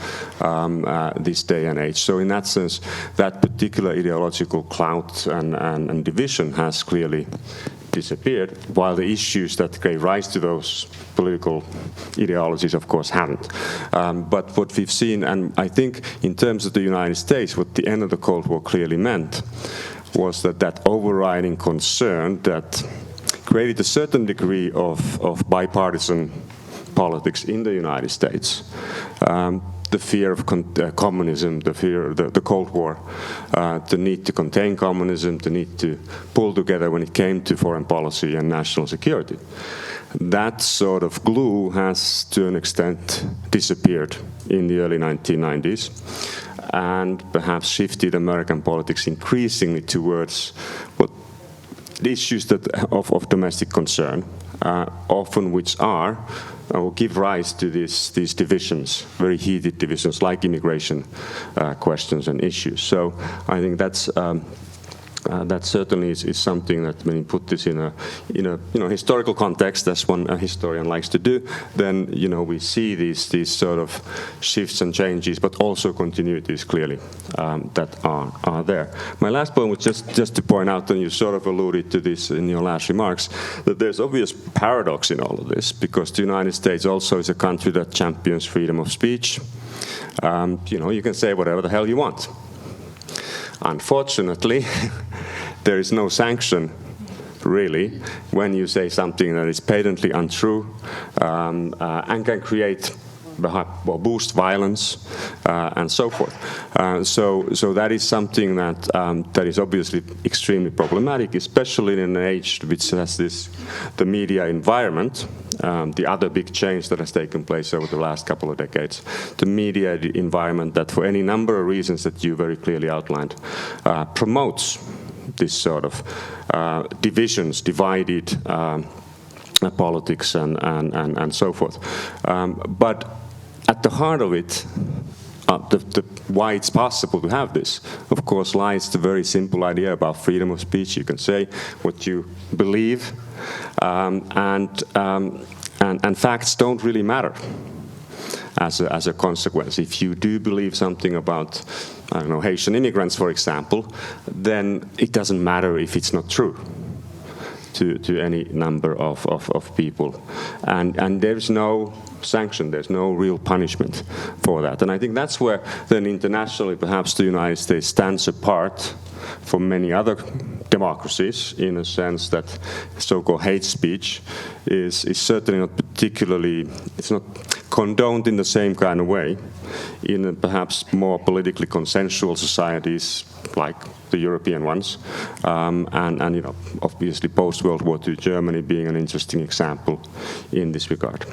this day and age. So in that sense, that particular ideological clout and division has clearly disappeared, while the issues that gave rise to those political ideologies, of course, haven't. But what we've seen, and I think in terms of the United States, what the end of the Cold War clearly meant was that overriding concern that created a certain degree of bipartisan politics in the United States. The fear of communism, the fear of the Cold War, the need to contain communism, the need to pull together when it came to foreign policy and national security. That sort of glue has, to an extent, disappeared in the early 1990s and perhaps shifted American politics increasingly towards the issues of domestic concern, often which are or give rise to these divisions, very heated divisions like immigration questions and issues. So I think that certainly is something that when you put this in a historical context, as one historian likes to do, then we see these sort of shifts and changes, but also continuities clearly that are there. My last point was just to point out, and you sort of alluded to this in your last remarks, that there's obvious paradox in all of this, because the United States also is a country that champions freedom of speech. You can say whatever the hell you want. Unfortunately, there is no sanction, really, when you say something that is patently untrue and can create or boost violence and so forth. So that is something that is obviously extremely problematic, especially in an age which has the media environment. The other big change that has taken place over the last couple of decades, the media environment that, for any number of reasons that you very clearly outlined, promotes this sort of divisions, divided politics and so forth. But at the heart of it, why it's possible to have this, of course, lies the very simple idea about freedom of speech. You can say what you believe, and facts don't really matter as a consequence. If you do believe something about, I don't know, Haitian immigrants, for example, then it doesn't matter if it's not true to any number of people. And there's no sanction, there's no real punishment for that. And I think that's where then internationally perhaps the United States stands apart from many other democracies, in a sense that so-called hate speech is certainly not particularly, it's not condoned in the same kind of way in perhaps more politically consensual societies like the European ones, and obviously post-World War II Germany being an interesting example in this regard.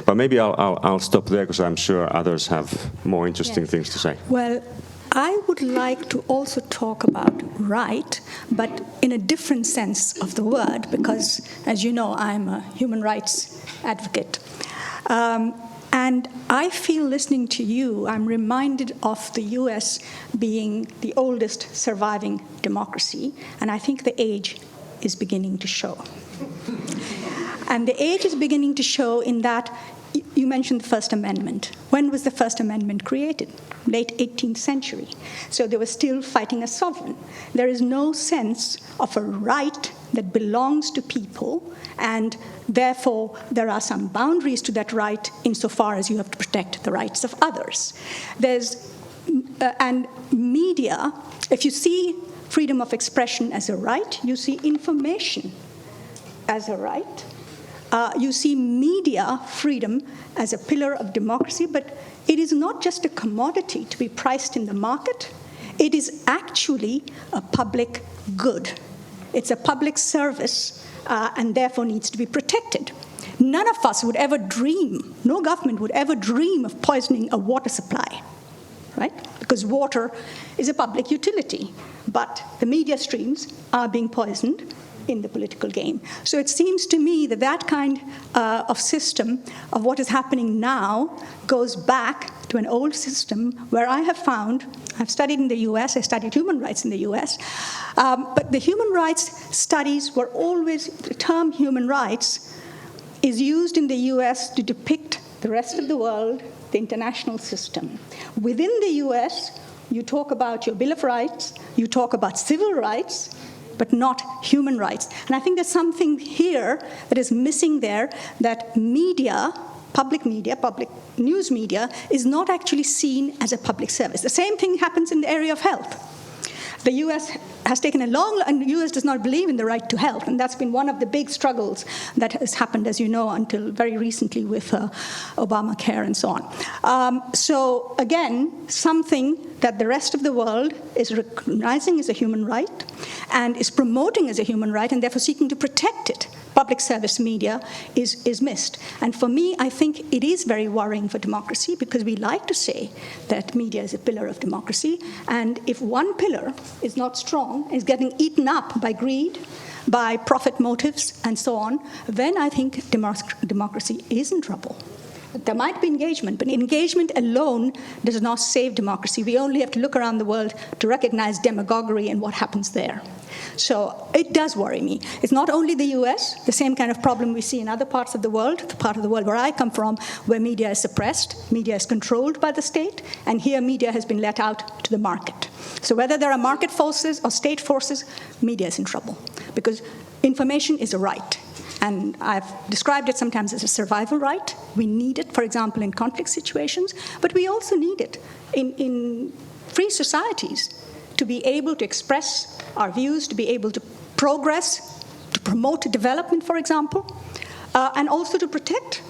But maybe I'll stop there, because I'm sure others have more interesting things to say. Well, I would like to also talk about right, but in a different sense of the word, because, as you know, I'm a human rights advocate. And I feel, listening to you, I'm reminded of the US being the oldest surviving democracy, and I think the age is beginning to show. And the age is beginning to show in that you mentioned the First Amendment. When was the First Amendment created? Late 18th century. So they were still fighting as sovereign. There is no sense of a right that belongs to people, and therefore there are some boundaries to that right insofar as you have to protect the rights of others. And media, if you see freedom of expression as a right, you see information as a right. You see media freedom as a pillar of democracy, but it is not just a commodity to be priced in the market. It is actually a public good. It's a public service, and therefore needs to be protected. None of us would ever dream, no government would ever dream of poisoning a water supply, right? Because water is a public utility, but the media streams are being poisoned in the political game. So it seems to me that that kind of system of what is happening now goes back to an old system where I have found, I've studied in the US, I studied human rights in the US, but the human rights studies were always, the term human rights is used in the US to depict the rest of the world, the international system. Within the US, you talk about your Bill of Rights, you talk about civil rights, but not human rights. And I think there's something here that is missing there, that media, public news media, is not actually seen as a public service. The same thing happens in the area of health. The US has taken a long, and the US does not believe in the right to health, and that's been one of the big struggles that has happened, as you know, until very recently with Obamacare and so on. So again, something that the rest of the world is recognizing as a human right and is promoting as a human right and therefore seeking to protect it. Public service media is missed. And for me, I think it is very worrying for democracy, because we like to say that media is a pillar of democracy. And if one pillar is not strong, is getting eaten up by greed, by profit motives, and so on, then I think democracy is in trouble. There might be engagement, but engagement alone does not save democracy. We only have to look around the world to recognize demagoguery and what happens there. So it does worry me. It's not only the US, the same kind of problem we see in other parts of the world, the part of the world where I come from, where media is suppressed, media is controlled by the state, and here media has been let out to the market. So whether there are market forces or state forces, media is in trouble, because information is a right. And I've described it sometimes as a survival right. We need it, for example, in conflict situations, but we also need it in free societies to be able to express our views, to be able to progress, to promote development, for example, and also to protect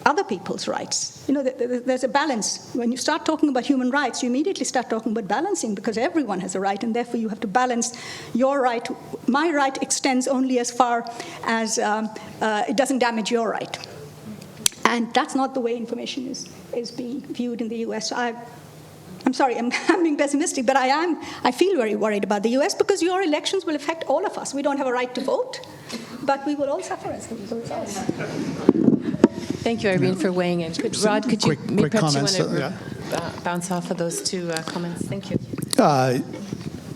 other people's rights. You know, there's a balance. When you start talking about human rights, you immediately start talking about balancing, because everyone has a right, and therefore you have to balance your right. My right extends only as far as it doesn't damage your right. And that's not the way information is being viewed in the US. So I'm sorry, I'm being pessimistic, but I feel very worried about the US, because your elections will affect all of us. We don't have a right to vote, but we will all suffer as the results. Thank you, Irene, for weighing in. Rod, could you quick perhaps you want comments, to bounce off of those two comments? Thank you.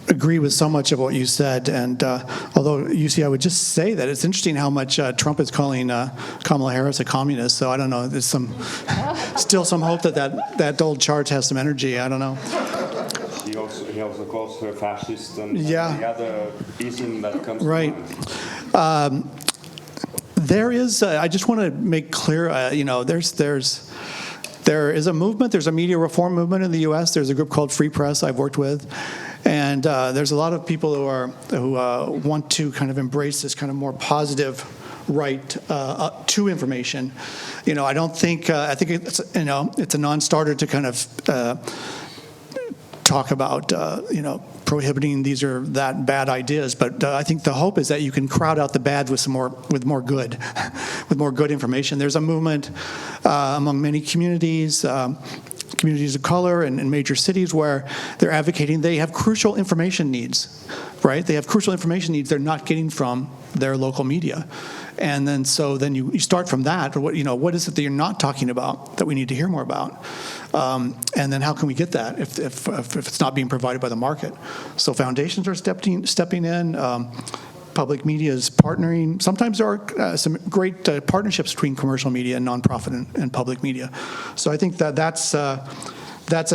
Agree with so much of what you said, and although I would just say that it's interesting how much Trump is calling Kamala Harris a communist. So I don't know. There's still some hope that old chart has some energy. I don't know. He also calls her fascist and the other ism that comes right. to mind. There is. I just want to make clear. There is a movement. There's a media reform movement in the U.S. There's a group called Free Press I've worked with, and there's a lot of people who want to kind of embrace this kind of more positive right to information. I don't think. I think it's a non-starter to kind of talk about prohibiting these or that bad ideas, but I think the hope is that you can crowd out the bad with more good with more good information. There's a movement among many communities communities of color in major cities where they're advocating they have crucial information needs, right? They have crucial information needs they're not getting from their local media. And then you start from that, or what is it that you're not talking about that we need to hear more about? And then how can we get that if it's not being provided by the market? So foundations are stepping in. Public media is partnering. Sometimes there are some great partnerships between commercial media and nonprofit and public media. So I think that's I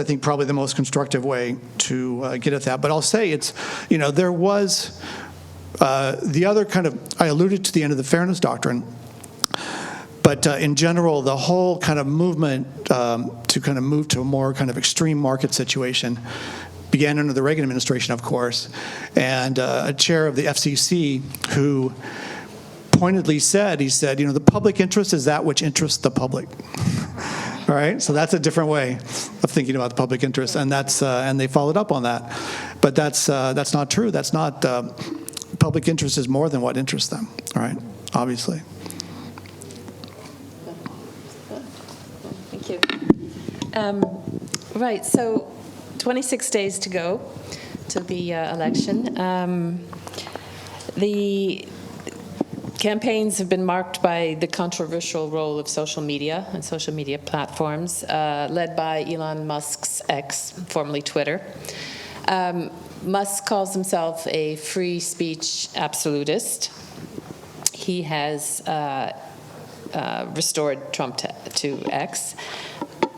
think probably the most constructive way to get at that. But I'll say there was the other kind of, I alluded to the end of the fairness doctrine, but in general, the whole kind of movement to kind of move to a more kind of extreme market situation began under the Reagan administration, of course, and a chair of the FCC who pointedly said, the public interest is that which interests the public. All right, so that's a different way of thinking about the public interest, and and they followed up on that. But that's not true. That's not, public interest is more than what interests them, all right, obviously. Thank you. Right, so 26 days to go to the election. The campaigns have been marked by the controversial role of social media and social media platforms, led by Elon Musk's X, formerly Twitter. Musk calls himself a free speech absolutist. He has restored Trump to X,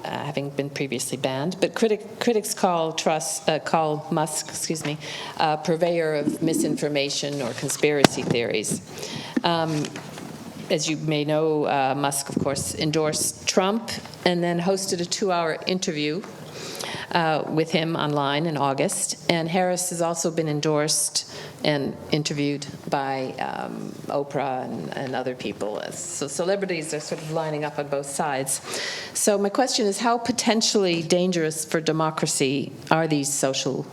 having been previously banned. But critics call Musk, a purveyor of misinformation or conspiracy theories. As you may know, Musk, of course, endorsed Trump and then hosted a 2-hour interview with him online in August. And Harris has also been endorsed and interviewed by Oprah and other people. So celebrities are sort of lining up on both sides. So my question is, how potentially dangerous for democracy are these social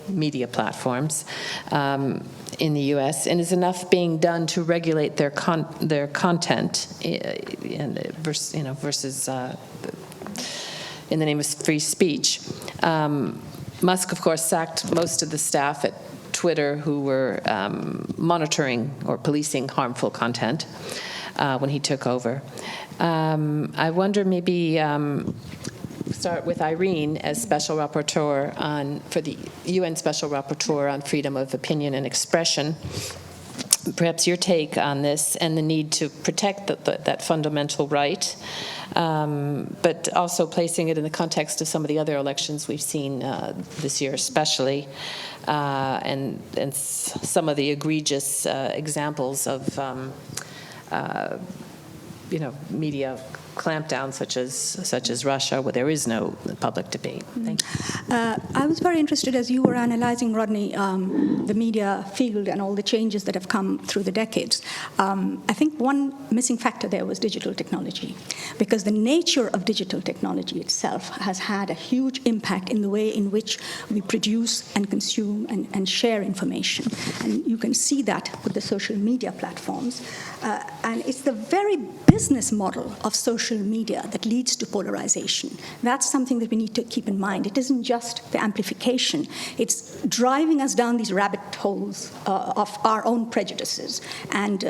media platforms in the U.S., and is enough being done to regulate their content versus in the name of free speech? Musk, of course, sacked most of the staff at Twitter who were monitoring or policing harmful content when he took over. I wonder, maybe start with Irene as Special Rapporteur for the UN Special Rapporteur on freedom of opinion and expression. Perhaps your take on this and the need to protect that fundamental right, but also placing it in the context of some of the other elections we've seen this year especially, and some of the egregious examples of media clampdown, such as Russia, where there is no public debate. Thank you. I was very interested, as you were analyzing, Rodney, the media field and all the changes that have come through the decades. I think one missing factor there was digital technology, because the nature of digital technology itself has had a huge impact in the way in which we produce and consume and share information. And you can see that with the social media platforms. And it's the very business model of social media that leads to polarization. That's something that we need to keep in mind. It isn't just the amplification. It's driving us down these rabbit holes of our own prejudices and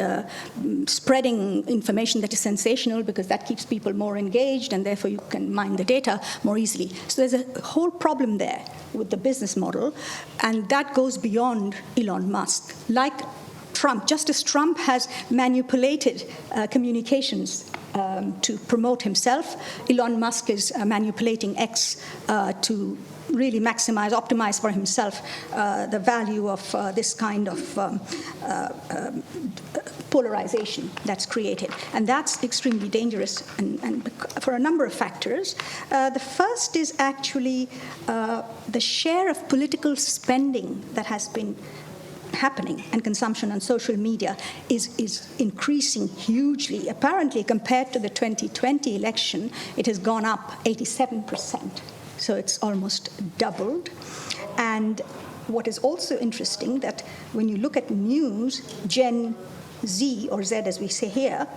spreading information that is sensational, because that keeps people more engaged, and therefore you can mine the data more easily. So there's a whole problem there with the business model, and that goes beyond Elon Musk. Like Trump, just as Trump has manipulated communications to promote himself, Elon Musk is manipulating X to really optimize for himself the value of this kind of polarization that's created. And that's extremely dangerous, and for a number of factors. The first is actually the share of political spending that has been happening and consumption on social media is increasing hugely. Apparently, compared to the 2020 election, it has gone up 87%. So it's almost doubled. And what is also interesting, that when you look at news, Gen Z, or Z as we say here,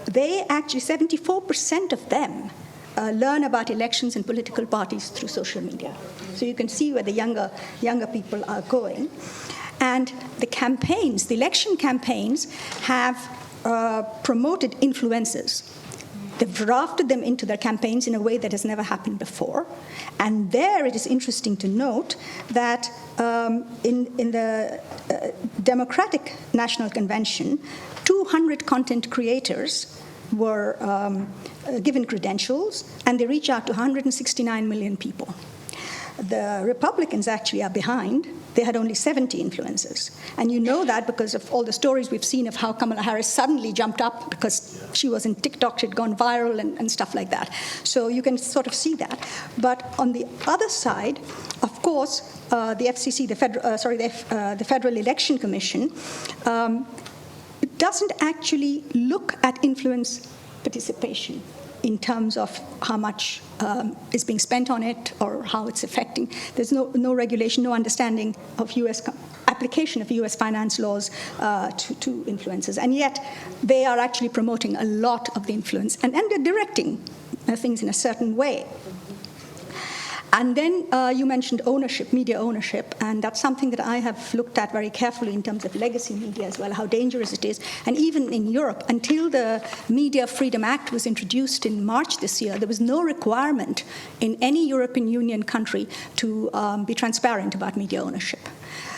they actually, 74% of them learn about elections and political parties through social media. So you can see where the younger people are going. And the campaigns, the election campaigns, have promoted influencers. They've drafted them into their campaigns in a way that has never happened before. And there it is interesting to note that in the Democratic National Convention, 200 content creators were given credentials, and they reach out to 169 million people. The Republicans actually are behind. They had only 70 influencers. And you know that because of all the stories we've seen of how Kamala Harris suddenly jumped up because she was in TikTok, she'd gone viral and stuff like that. So you can sort of see that. But on the other side, of course, the FCC, the Federal Election Commission, doesn't actually look at influence participation in terms of how much is being spent on it or how it's affecting. There's no regulation, no understanding of application of U.S. finance laws to influencers. And yet they are actually promoting a lot of the influence and they're directing things in a certain way. And then you mentioned ownership, media ownership, and that's something that I have looked at very carefully in terms of legacy media as well, how dangerous it is. And even in Europe, until the Media Freedom Act was introduced in March this year, there was no requirement in any European Union country to be transparent about media ownership.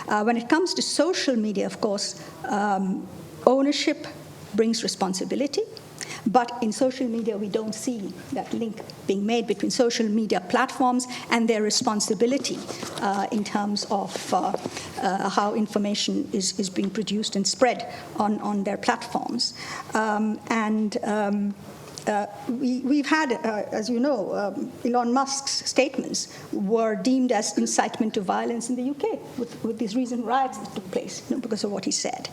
When it comes to social media, of course, ownership brings responsibility. But in social media, we don't see that link being made between social media platforms and their responsibility in terms of how information is being produced and spread on their platforms. We've had, as you know, Elon Musk's statements were deemed as incitement to violence in the UK with these recent riots that took place because of what he said.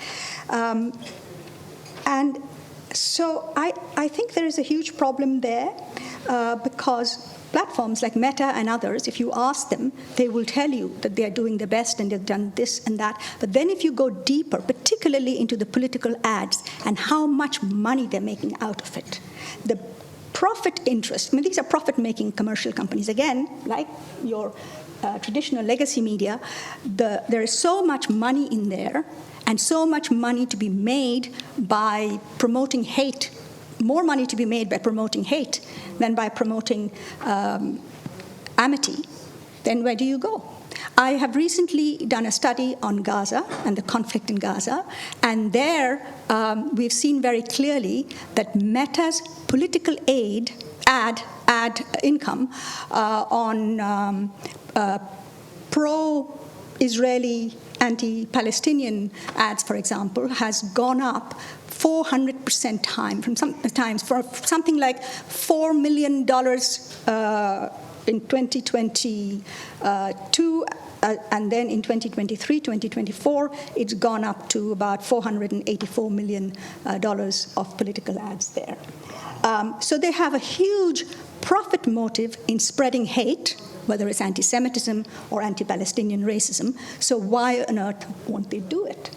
So I think there is a huge problem there because platforms like Meta and others, if you ask them, they will tell you that they are doing the best and they've done this and that. But then if you go deeper, particularly into the political ads and how much money they're making out of it, the profit interest, I mean, these are profit-making commercial companies. Again, like your traditional legacy media, there is so much money in there and so much money to be made by promoting hate, more money to be made by promoting hate than by promoting amity, then where do you go? I have recently done a study on Gaza and the conflict in Gaza, and there we've seen very clearly that Meta's political ad income on pro-Israeli anti-Palestinian ads, for example, has gone up 400% times for something like $4 million in 2022, and then in 2023, 2024, it's gone up to about $484 million of political ads there. So they have a huge profit motive in spreading hate, whether it's anti-Semitism or anti-Palestinian racism. So why on earth won't they do it?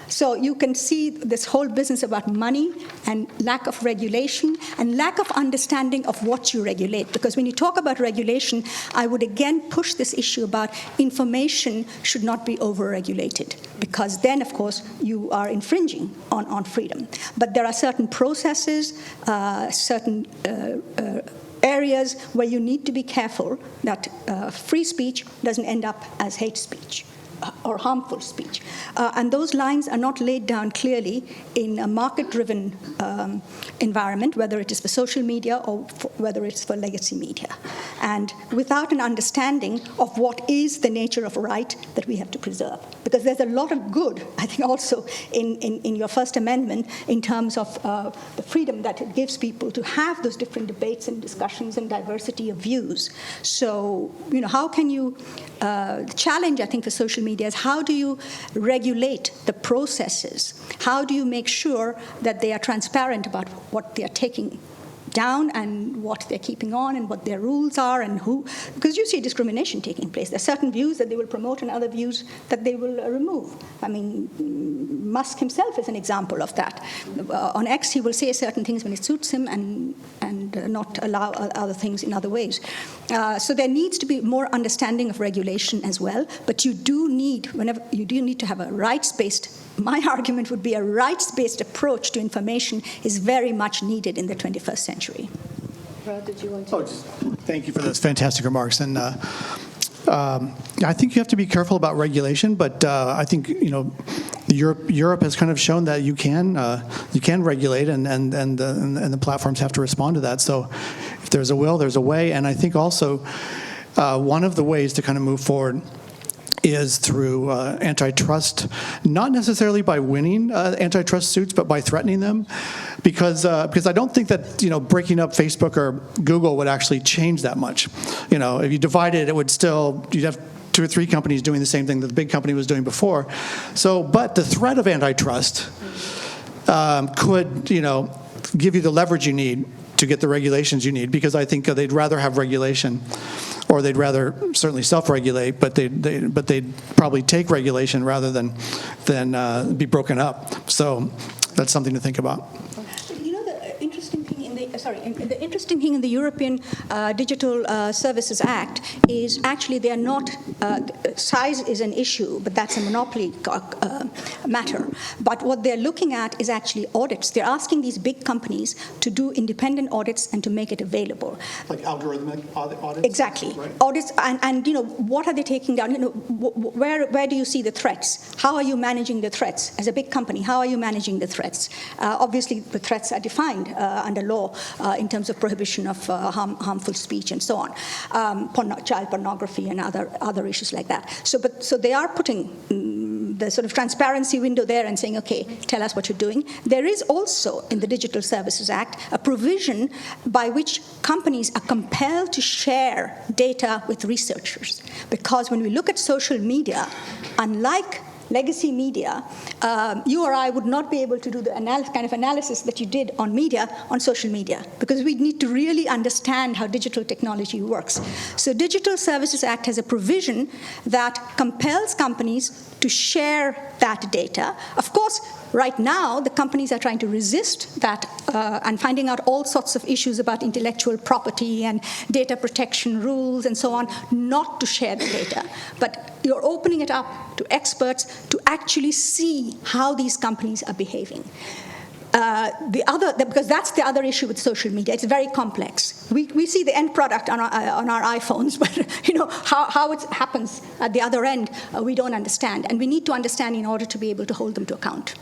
So you can see this whole business about money and lack of regulation and lack of understanding of what you regulate. Because when you talk about regulation, I would again push this issue about information should not be over-regulated, because then, of course, you are infringing on freedom. But there are certain processes, certain areas where you need to be careful that free speech doesn't end up as hate speech or harmful speech. And those lines are not laid down clearly in a market-driven environment, whether it is for social media or whether it's for legacy media. And without an understanding of what is the nature of a right that we have to preserve. Because there's a lot of good, I think, also in your First Amendment in terms of the freedom that it gives people to have those different debates and discussions and diversity of views. So, how can you, the challenge, I think, for social media is how do you regulate the processes? How do you make sure that they are transparent about what they are taking down and what they're keeping on and what their rules are and who, because you see discrimination taking place. There are certain views that they will promote and other views that they will remove. I mean, Musk himself is an example of that. On X, he will say certain things when it suits him and not allow other things in other ways. So there needs to be more understanding of regulation as well, but you do need to have a rights-based, my argument would be a rights-based approach to information is very much needed in the 21st century. Rod, did you want to? Thank you for those fantastic remarks. And I think you have to be careful about regulation, but I think Europe has kind of shown that you can regulate, and the platforms have to respond to that. So if there's a will, there's a way. And I think also one of the ways to kind of move forward is through antitrust, not necessarily by winning antitrust suits, but by threatening them, because I don't think that breaking up Facebook or Google would actually change that much. If you divided it, you'd have 2 or 3 companies doing the same thing that the big company was doing before. So, but the threat of antitrust could give you the leverage you need to get the regulations you need, because I think they'd rather have regulation, or they'd rather certainly self-regulate, but they'd probably take regulation rather than be broken up. So that's something to think about. The interesting thing in the European Digital Services Act is actually they are not, size is an issue, but that's a monopoly matter. But what they're looking at is actually audits. They're asking these big companies to do independent audits and to make it available. Like algorithmic audits? Exactly. Right. Audits, and what are they taking down? Where do you see the threats? How are you managing the threats? As a big company, how are you managing the threats? Obviously, the threats are defined under law in terms of prohibition of harmful speech and so on, child pornography and other issues like that. So they are putting the sort of transparency window there and saying, okay, tell us what you're doing. There is also in the Digital Services Act a provision by which companies are compelled to share data with researchers, because when we look at social media, unlike legacy media, you or I would not be able to do the kind of analysis that you did on media on social media, because we need to really understand how digital technology works. So Digital Services Act has a provision that compels companies to share that data. Of course, right now, the companies are trying to resist that and finding out all sorts of issues about intellectual property and data protection rules and so on, not to share the data. But you're opening it up to experts to actually see how these companies are behaving. Because that's the other issue with social media. It's very complex. We see the end product on our iPhones, but how it happens at the other end, we don't understand, and we need to understand in order to be able to hold them to account.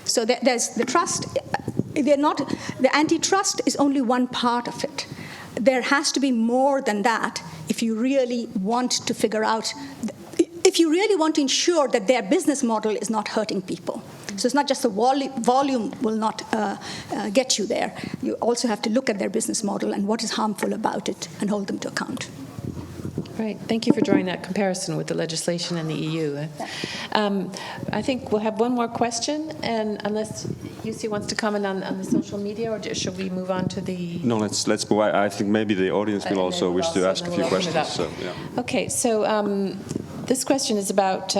So there's the trust. The antitrust is only one part of it. There has to be more than that if you really want to figure out. If you really want to ensure that their business model is not hurting people. So it's not just the volume will not get you there. You also have to look at their business model and what is harmful about it and hold them to account. Right. Thank you for drawing that comparison with the legislation in the EU. I think we'll have one more question, and unless Jussi wants to comment on the social media, or should we move on to the... No, let's move. I think maybe the audience will also wish to ask a few questions. So, yeah. Okay, so this question is about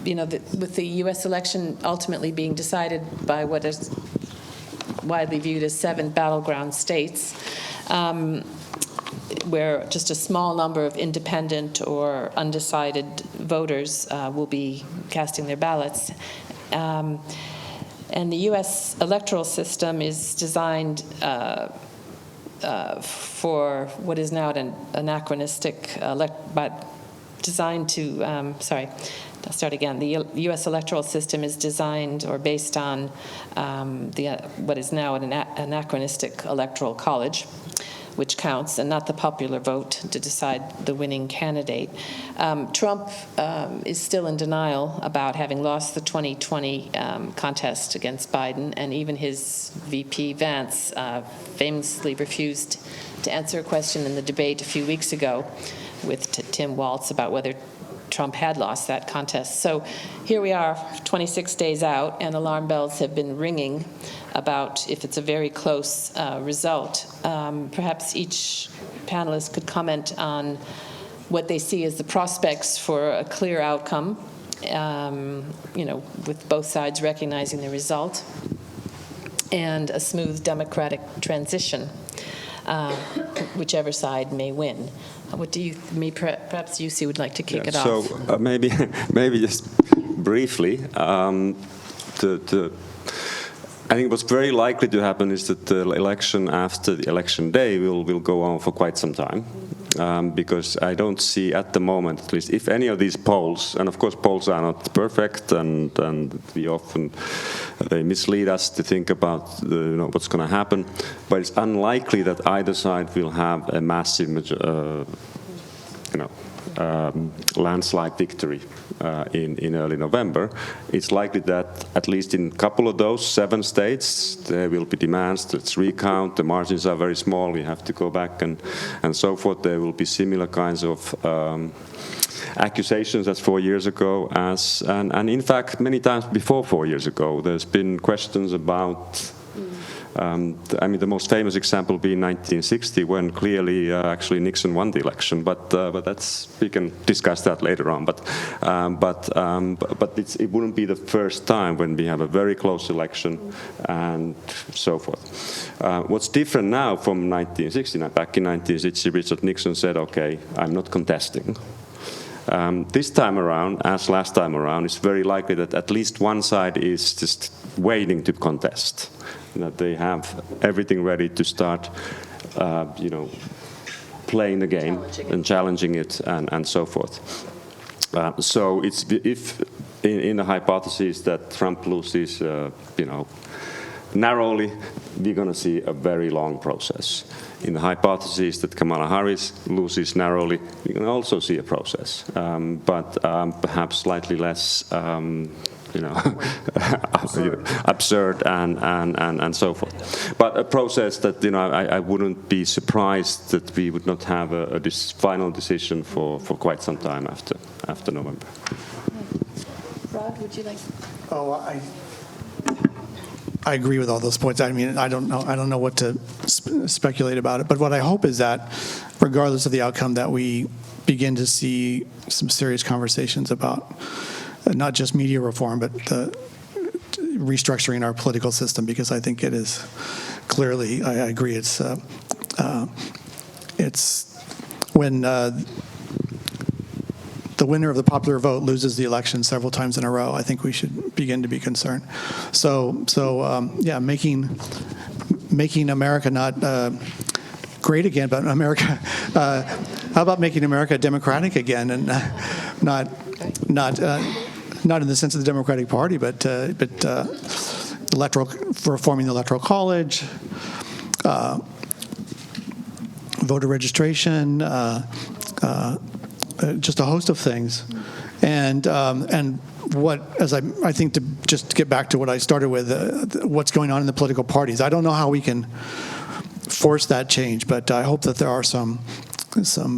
with the U.S. election ultimately being decided by what is widely viewed as 7 battleground states, where just a small number of independent or undecided voters will be casting their ballots. And the U.S. electoral system is designed for what is now an anachronistic, I'll start again. The U.S. electoral system is designed or based on what is now an anachronistic electoral college, which counts, and not the popular vote to decide the winning candidate. Trump is still in denial about having lost the 2020 contest against Biden, and even his VP, Vance, famously refused to answer a question in the debate a few weeks ago with Tim Walz about whether Trump had lost that contest. So here we are, 26 days out, and alarm bells have been ringing about if it's a very close result. Perhaps each panelist could comment on what they see as the prospects for a clear outcome, with both sides recognizing the result, and a smooth democratic transition, whichever side may win. What do you, perhaps Jussi would like to kick it off? So maybe just briefly, I think what's very likely to happen is that the election after the election day will go on for quite some time. Because I don't see at the moment, at least, if any of these polls, and of course polls are not perfect, and we often, they mislead us to think about what's going to happen, but it's unlikely that either side will have a massive, landslide victory in early November. It's likely that at least in a couple of those 7 states, there will be demands. Let's recount. The margins are very small. We have to go back and so forth. There will be similar kinds of accusations as 4 years ago, and in fact, many times before 4 years ago, there's been questions about. The most famous example being 1960, when clearly actually Nixon won the election. But we can discuss that later on. But it wouldn't be the first time when we have a very close election and so forth. What's different now from 1960? Back in 1960, Richard Nixon said, "Okay, I'm not contesting." This time around, as last time around, it's very likely that at least one side is just waiting to contest, that they have everything ready to start, playing the game and challenging it and so forth. So it's if in the hypothesis that Trump loses, narrowly, we're going to see a very long process. In the hypothesis that Kamala Harris loses narrowly, we're going to also see a process, but perhaps slightly less, absurd and so forth. But a process that I wouldn't be surprised that we would not have a final decision for quite some time after November. Rod, would you like? Oh, I agree with all those points. I mean, I don't know what to speculate about it. But what I hope is that, regardless of the outcome, that we begin to see some serious conversations about not just media reform, but restructuring our political system. Because I think it is clearly, I agree, it's when the winner of the popular vote loses the election several times in a row, I think we should begin to be concerned. So making America not great again, but America. How about making America democratic again, and not in the sense of the Democratic Party, but reforming the Electoral College, voter registration. Just a host of things, and I think to just get back to what I started with, what's going on in the political parties. I don't know how we can force that change, but I hope that there are some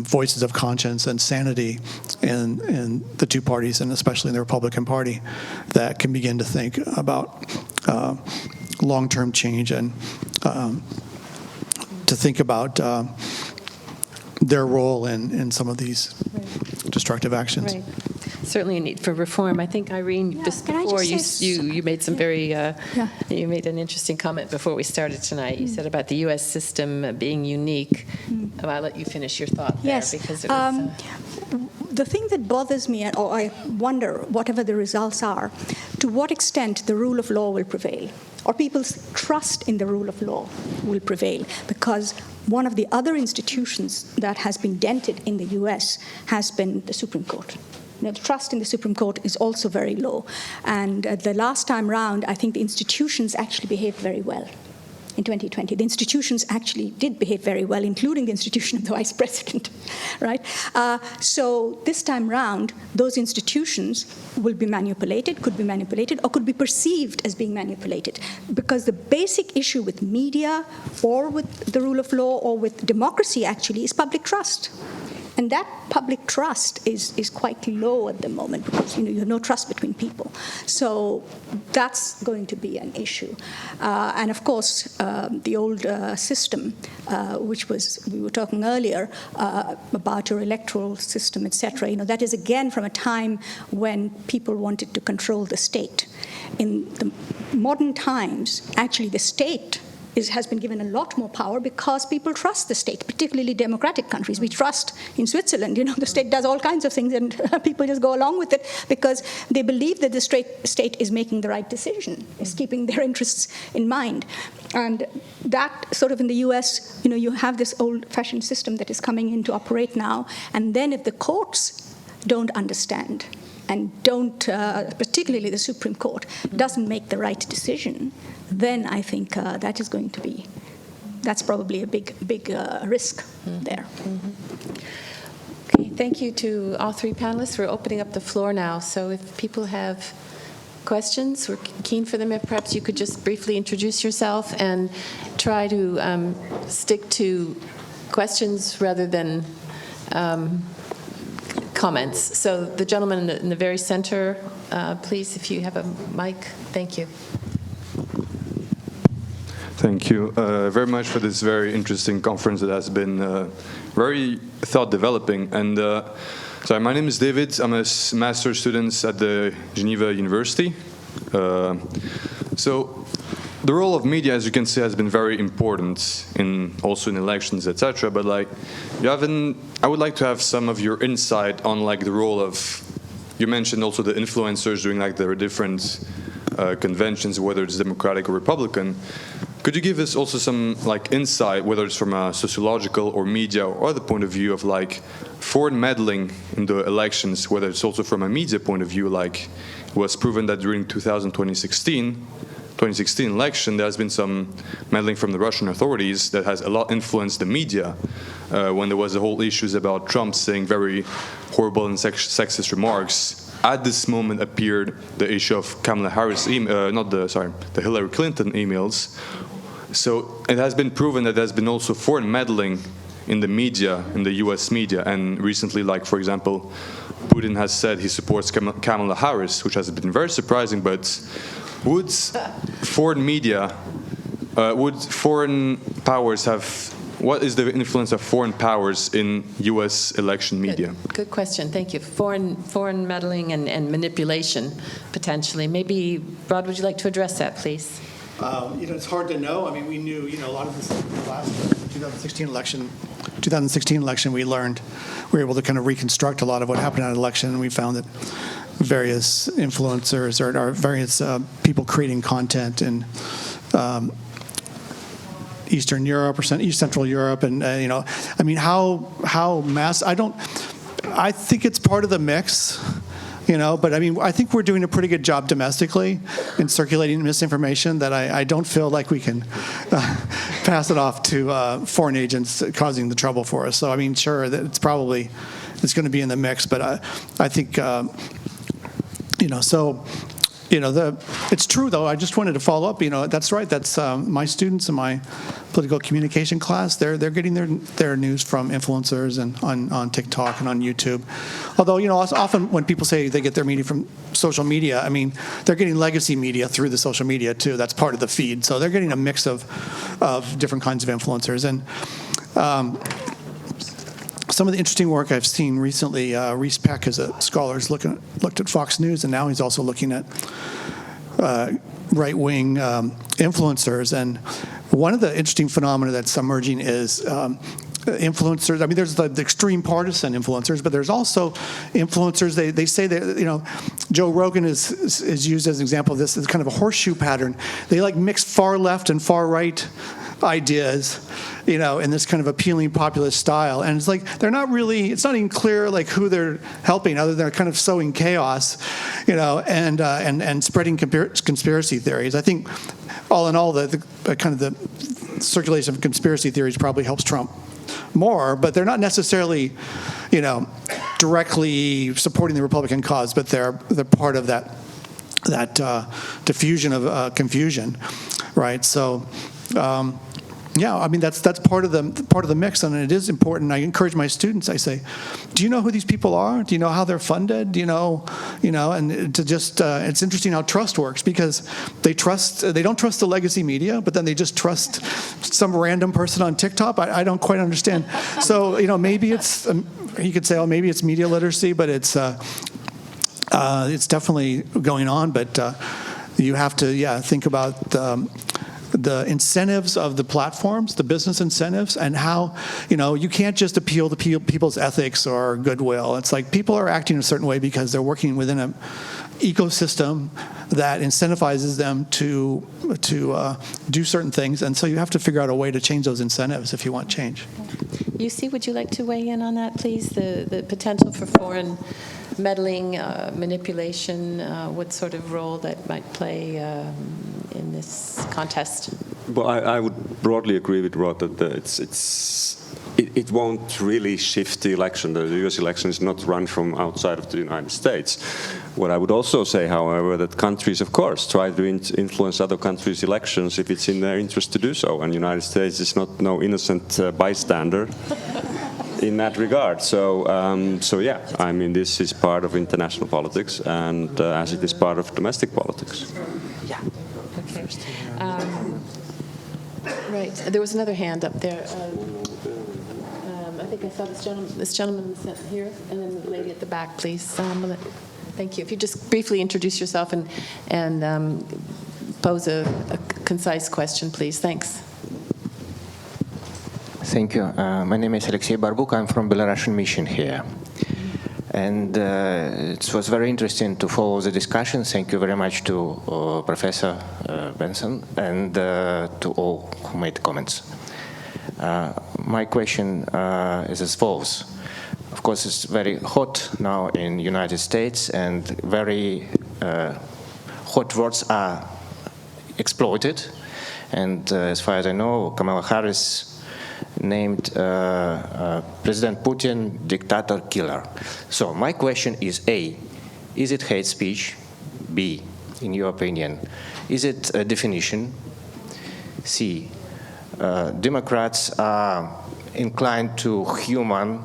voices of conscience and sanity in the two parties, and especially in the Republican Party, that can begin to think about long-term change and to think about their role in some of these destructive actions. Right. Certainly a need for reform. I think, Irene, just before you made some you made an interesting comment before we started tonight. You said about the U.S. system being unique. I'll let you finish your thought there. Yes. Because it was, the thing that bothers me, or I wonder, whatever the results are, to what extent the rule of law will prevail, or people's trust in the rule of law will prevail, because one of the other institutions that has been dented in the U.S. has been the Supreme Court. The trust in the Supreme Court is also very low. And the last time round, I think the institutions actually behaved very well. In 2020, the institutions actually did behave very well, including the institution of the vice president, right? So this time round, those institutions will be manipulated, could be manipulated, or could be perceived as being manipulated. Because the basic issue with media, or with the rule of law, or with democracy, actually, is public trust. And that public trust is quite low at the moment because you have no trust between people. So that's going to be an issue. And of course, the old system, which we were talking earlier about your electoral system, etc. That is again from a time when people wanted to control the state. In the modern times, actually, the state has been given a lot more power because people trust the state, particularly democratic countries. We trust in Switzerland, the state does all kinds of things and people just go along with it because they believe that the state is making the right decision, is keeping their interests in mind. And that sort of in the US, you have this old-fashioned system that is coming in to operate now. And then if the courts don't understand and don't, particularly the Supreme Court, doesn't make the right decision, then I think that's probably a big risk there. Okay, thank you to all three panelists. We're opening up the floor now, so if people have questions, we're keen for them. If perhaps you could just briefly introduce yourself and try to stick to questions rather than comments. So the gentleman in the very center, please, if you have a mic. Thank you. Thank you very much for this very interesting conference that has been very thought-developing. And so my name is David. I'm a master's student at the Geneva University. So the role of media, as you can see, has been very important also in elections, etc. But I would like to have some of your insight on the role of. You mentioned also the influencers doing their different conventions, whether it's Democratic or Republican. Could you give us also some insight, whether it's from a sociological or media or other point of view of foreign meddling in the elections, whether it's also from a media point of view, it was proven that during 2016 election, there has been some meddling from the Russian authorities that has a lot influenced the media when there was the whole issues about Trump saying very horrible and sexist remarks. At this moment appeared the issue of Kamala Harris, the Hillary Clinton emails. So it has been proven that there's been also foreign meddling in the media, in the US media. And recently, for example, Putin has said he supports Kamala Harris, which has been very surprising. But would foreign powers what is the influence of foreign powers in US election media? Good question, thank you. Foreign meddling and manipulation, potentially. Maybe, Rod, would you like to address that, please? It's hard to know. I mean, we knew, a lot of this in the last 2016 election, we were able to kind of reconstruct a lot of what happened in that election, and we found that various influencers or various people creating content in Eastern Europe or East Central Europe, and how mass. I think it's part of the mix. But I think we're doing a pretty good job domestically in circulating misinformation that I don't feel like we can pass it off to foreign agents causing the trouble for us. So, sure, that it's going to be in the mix, but I think, it's true, though. I just wanted to follow up. That's right. That's my students in my political communication class. They're getting their news from influencers and on TikTok and on YouTube. Although, often when people say they get their media from social media, they're getting legacy media through the social media too. That's part of the feed. So they're getting a mix of different kinds of influencers. And some of the interesting work I've seen recently, Reese Peck is a scholar, has looked at Fox News, and now he's also looking at right-wing influencers. And one of the interesting phenomena that's emerging is influencers. There's the extreme partisan influencers, but there's also influencers. They say that Joe Rogan is used as an example of this. It's kind of a horseshoe pattern. They mix far left and far right ideas, in this kind of appealing populist style. And it's they're not really, it's not even clear who they're helping, other than they're kind of sowing chaos, and spreading conspiracy theories. I think all in all, the kind of the circulation of conspiracy theories probably helps Trump more, but they're not necessarily, directly supporting the Republican cause, but they're part of that diffusion of confusion, right? So, Yeah, I mean, that's part of the mix, and it is important. I encourage my students. I say, do you know who these people are? Do you know how they're funded? Do you know, and to just it's interesting how trust works, because they don't trust the legacy media, but then they just trust some random person on TikTok. I don't quite understand. So maybe it's you could say, oh, maybe it's media literacy, but it's definitely going on. But you have to think about the incentives of the platforms, the business incentives, and how, you can't just appeal to people's ethics or goodwill. It's like people are acting a certain way because they're working within an ecosystem that incentivizes them to do certain things, and so you have to figure out a way to change those incentives if you want change. Jussi, would you like to weigh in on that, please? The potential for foreign meddling, manipulation, what sort of role that might play in this contest? Well, I would broadly agree with Rod that it won't really shift the election. The U.S. election is not run from outside of the United States. What I would also say, however, that countries, of course, try to influence other countries' elections if it's in their interest to do so, and the United States is no innocent bystander in that regard. So yeah, I mean, this is part of international politics, and as it is part of domestic politics. Yeah. Okay. Right. There was another hand up there. I think I saw this gentleman here, and then the lady at the back, please. Thank you. If you just briefly introduce yourself and pose a concise question, please. Thanks. Thank you. My name is Alexei Barbuk. I'm from Belarusian mission here. And it was very interesting to follow the discussion. Thank you very much to Professor Benson and to all who made comments. My question is as follows. Of course, it's very hot now in the United States, and very hot words are exploited. And as far as I know, Kamala Harris named President Putin dictator killer. So my question is, A, is it hate speech? B, in your opinion, is it a definition? C, Democrats are inclined to human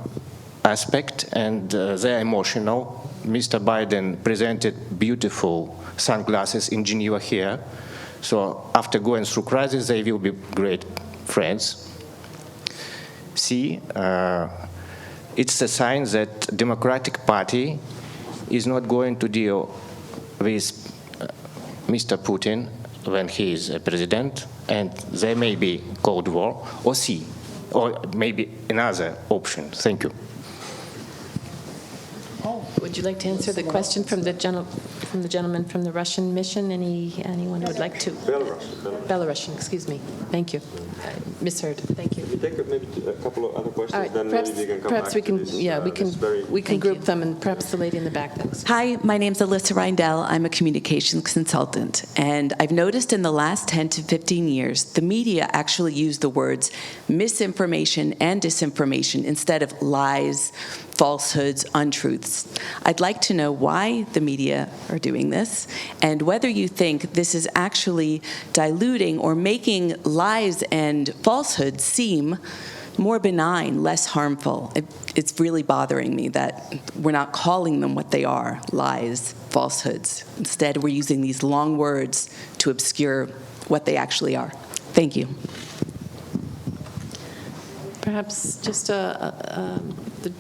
aspect, and they're emotional. Mr. Biden presented beautiful sunglasses in Geneva here. So after going through crisis, they will be great friends. C, it's a sign that Democratic Party is not going to deal with Mr. Putin when he is a president, and there may be Cold War. Or C, or maybe another option. Thank you. Would you like to answer the question from the gentleman from the Russian mission? Anyone who would like to? Belarusian, excuse me. Thank you. Misheard. Thank you. We take maybe a couple of other questions, All right, then perhaps, maybe we can come perhaps back we to can, this, yeah, we can group them, and perhaps the lady in the back next. Hi, my name's Alyssa Reindell. I'm a communications consultant, and I've noticed in the last 10 to 15 years, the media actually use the words misinformation and disinformation instead of lies, falsehoods, untruths. I'd like to know why the media are doing this, and whether you think this is actually diluting or making lies and falsehoods seem more benign, less harmful. It's really bothering me that we're not calling them what they are, lies, falsehoods. Instead, we're using these long words to obscure what they actually are. Thank you. Perhaps just the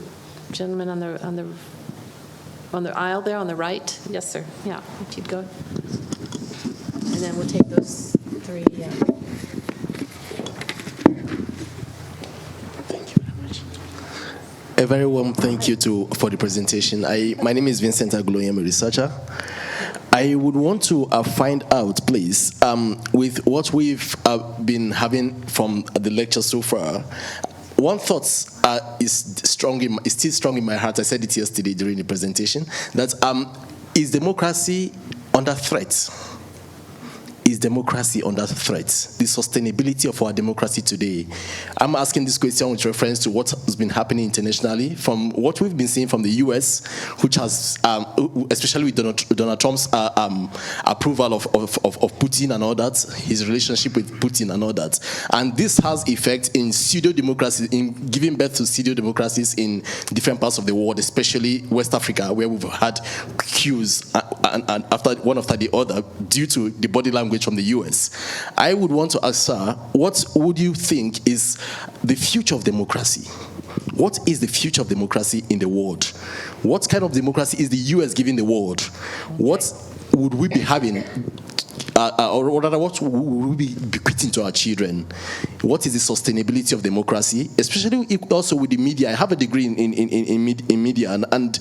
gentleman on the aisle there on the right. Yes, sir. Yeah, if you'd go. And then we'll take those three. Yeah. Thank you very much. A very warm thank you for the presentation. My name is Vincent Agulo, I'm a researcher. I would want to find out, please, with what we've been having from the lecture so far, one thought is still strong in my heart. I said it yesterday during the presentation, that is democracy under threat? Is democracy under threat? The sustainability of our democracy today. I'm asking this question with reference to what has been happening internationally, from what we've been seeing from the US, which has, especially with Donald Trump's approval of Putin and all that, his relationship with Putin and all that. And this has effect in pseudo-democracy, in giving birth to pseudo-democracies in different parts of the world, especially West Africa, where we've had queues and after one after the other due to the body language from the US. I would want to ask, sir, what would you think is the future of democracy? What is the future of democracy in the world? What kind of democracy is the US giving the world? What would we be having, or rather, what would we be bequeathing to our children? What is the sustainability of democracy, especially also with the media? I have a degree in media and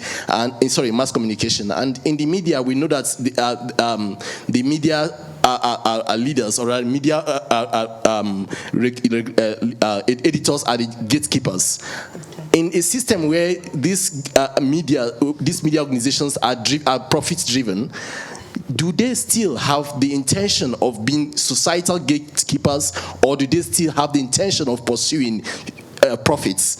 mass communication. And in the media, we know that the media are leaders, or media editors are the gatekeepers. In a system where these media organizations are profit-driven, do they still have the intention of being societal gatekeepers, or do they still have the intention of pursuing profits?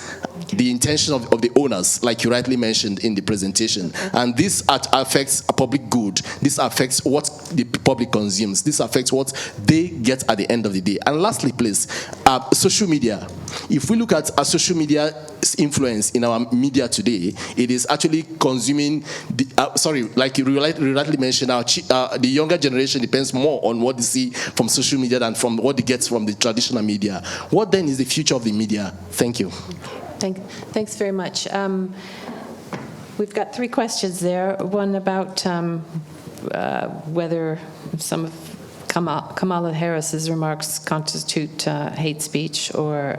The intention of the owners, like you rightly mentioned in the presentation. And this affects a public good. This affects what the public consumes. This affects what they get at the end of the day. And lastly, please, social media. If we look at social media's influence in our media today, it is actually consuming, like you rightly mentioned, the younger generation depends more on what they see from social media than from what they get from the traditional media. What then is the future of the media? Thank you. Thanks very much. We've got 3 questions there. One about whether some of Kamala Harris's remarks constitute hate speech, or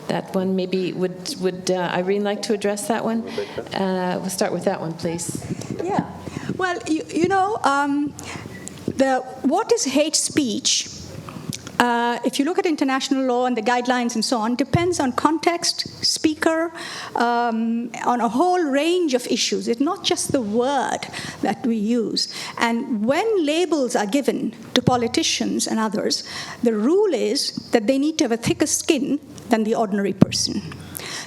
that one. Maybe would Irene like to address that one? We'll start with that one, please. Yeah. Well, what is hate speech? If you look at international law and the guidelines and so on, depends on context, speaker, on a whole range of issues. It's not just the word that we use. And when labels are given to politicians and others, the rule is that they need to have a thicker skin than the ordinary person.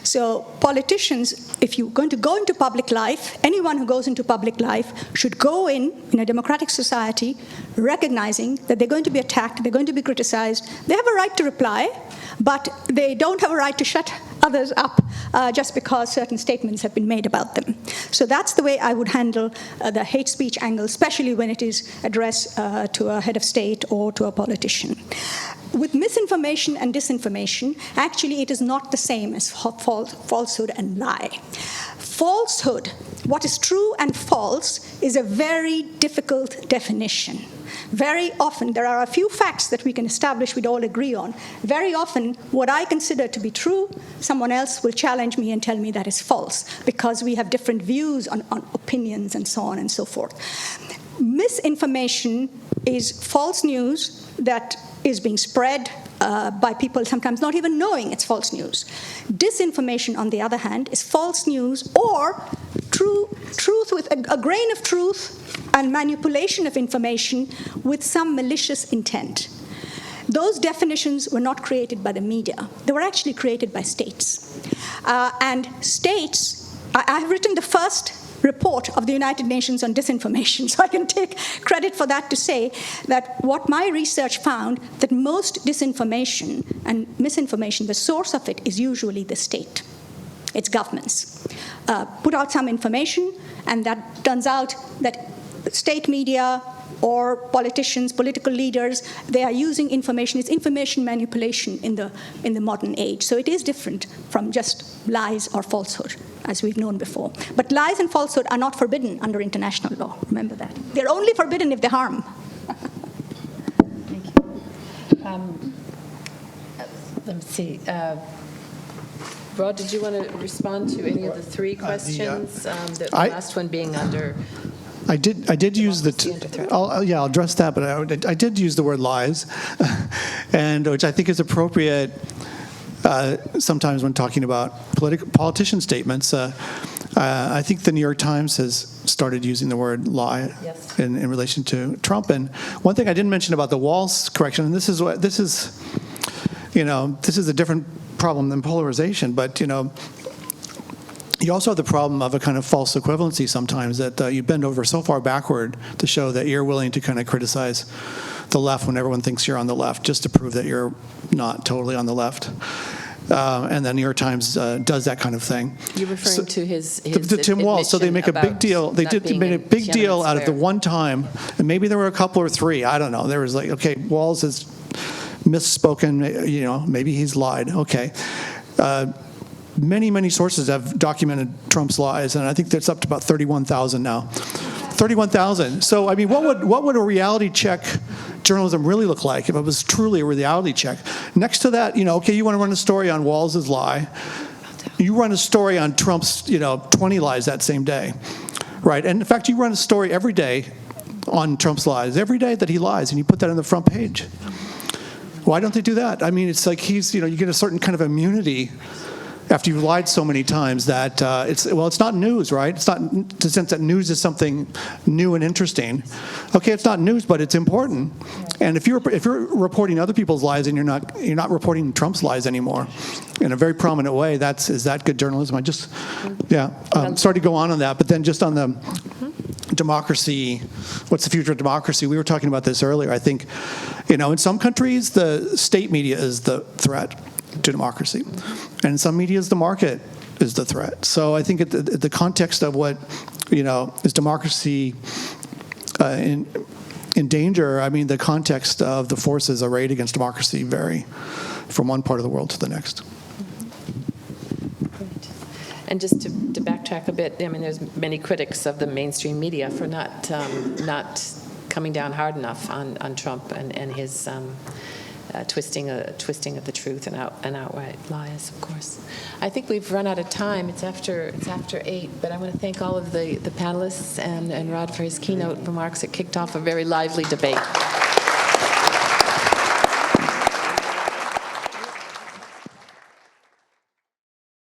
So politicians, if you're going to go into public life, anyone who goes into public life should go in a democratic society recognizing that they're going to be attacked, they're going to be criticized. They have a right to reply, but they don't have a right to shut others up just because certain statements have been made about them. So that's the way I would handle the hate speech angle, especially when it is addressed to a head of state or to a politician. With misinformation and disinformation, actually it is not the same as falsehood and lie. Falsehood, what is true and false, is a very difficult definition. Very often, there are a few facts that we can establish, we'd all agree on. Very often, what I consider to be true, someone else will challenge me and tell me that is false, because we have different views on opinions and so on and so forth. Misinformation is false news that is being spread by people sometimes not even knowing it's false news. Disinformation, on the other hand, is false news or truth with a grain of truth and manipulation of information with some malicious intent. Those definitions were not created by the media. They were actually created by states. And states, I have written the first report of the United Nations on disinformation, so I can take credit for that to say that what my research found, that most disinformation and misinformation, the source of it is usually the state. It's governments. Put out some information, and that turns out that state media or politicians, political leaders, they are using information. It's information manipulation in the modern age. So it is different from just lies or falsehood, as we've known before. But lies and falsehood are not forbidden under international law. Remember that. They're only forbidden if they harm. Thank you. Let me see. Rod, did you want to respond to any of the 3 questions? The last one being under... I did use I'll address that, but I did use the word lies, and which I think is appropriate sometimes when talking about politician statements. I think the New York Times has started using the word lie in relation to Trump. And one thing I didn't mention about the Walls correction, and this is a different problem than polarization, but you also have the problem of a kind of false equivalency sometimes, that you bend over so far backward to show that you're willing to kind of criticize the left when everyone thinks you're on the left, just to prove that you're not totally on the left. And the New York Times does that kind of thing. You're referring to his to Tim Walz. So they make a big deal. They made a big deal out of the one time, and maybe there were a couple or three. I don't know. There was like, okay, Walz has misspoken. Maybe he's lied. Okay. Many sources have documented Trump's lies, and I think that's up to about 31,000 now. 31,000. So, I mean, what would a reality check journalism really look like if it was truly a reality check? Next to that, okay, you want to run a story on Walz's lie. You run a story on Trump's, 20 lies that same day, right? And in fact, you run a story every day on Trump's lies, every day that he lies, and you put that on the front page. Why don't they do that? I mean, it's like you get a certain kind of immunity after you've lied so many times that it's not news, right? It's not in the sense that news is something new and interesting. Okay, it's not news, but it's important. And if you're reporting other people's lies and you're not reporting Trump's lies anymore in a very prominent way, is that good journalism? Sorry to go on that, but then just on the democracy, what's the future of democracy? We were talking about this earlier. I think, in some countries the state media is the threat to democracy, and in some media the market is the threat. So I think the context of what is democracy in danger, I mean the context of the forces arrayed against democracy vary from one part of the world to the next. Great. And just to backtrack a bit, I mean, there's many critics of the mainstream media for not coming down hard enough on Trump and his twisting of the truth and outright lies, of course. I think we've run out of time. It's after 8, but I want to thank all of the panelists and Rod for his keynote remarks. It kicked off a very lively debate.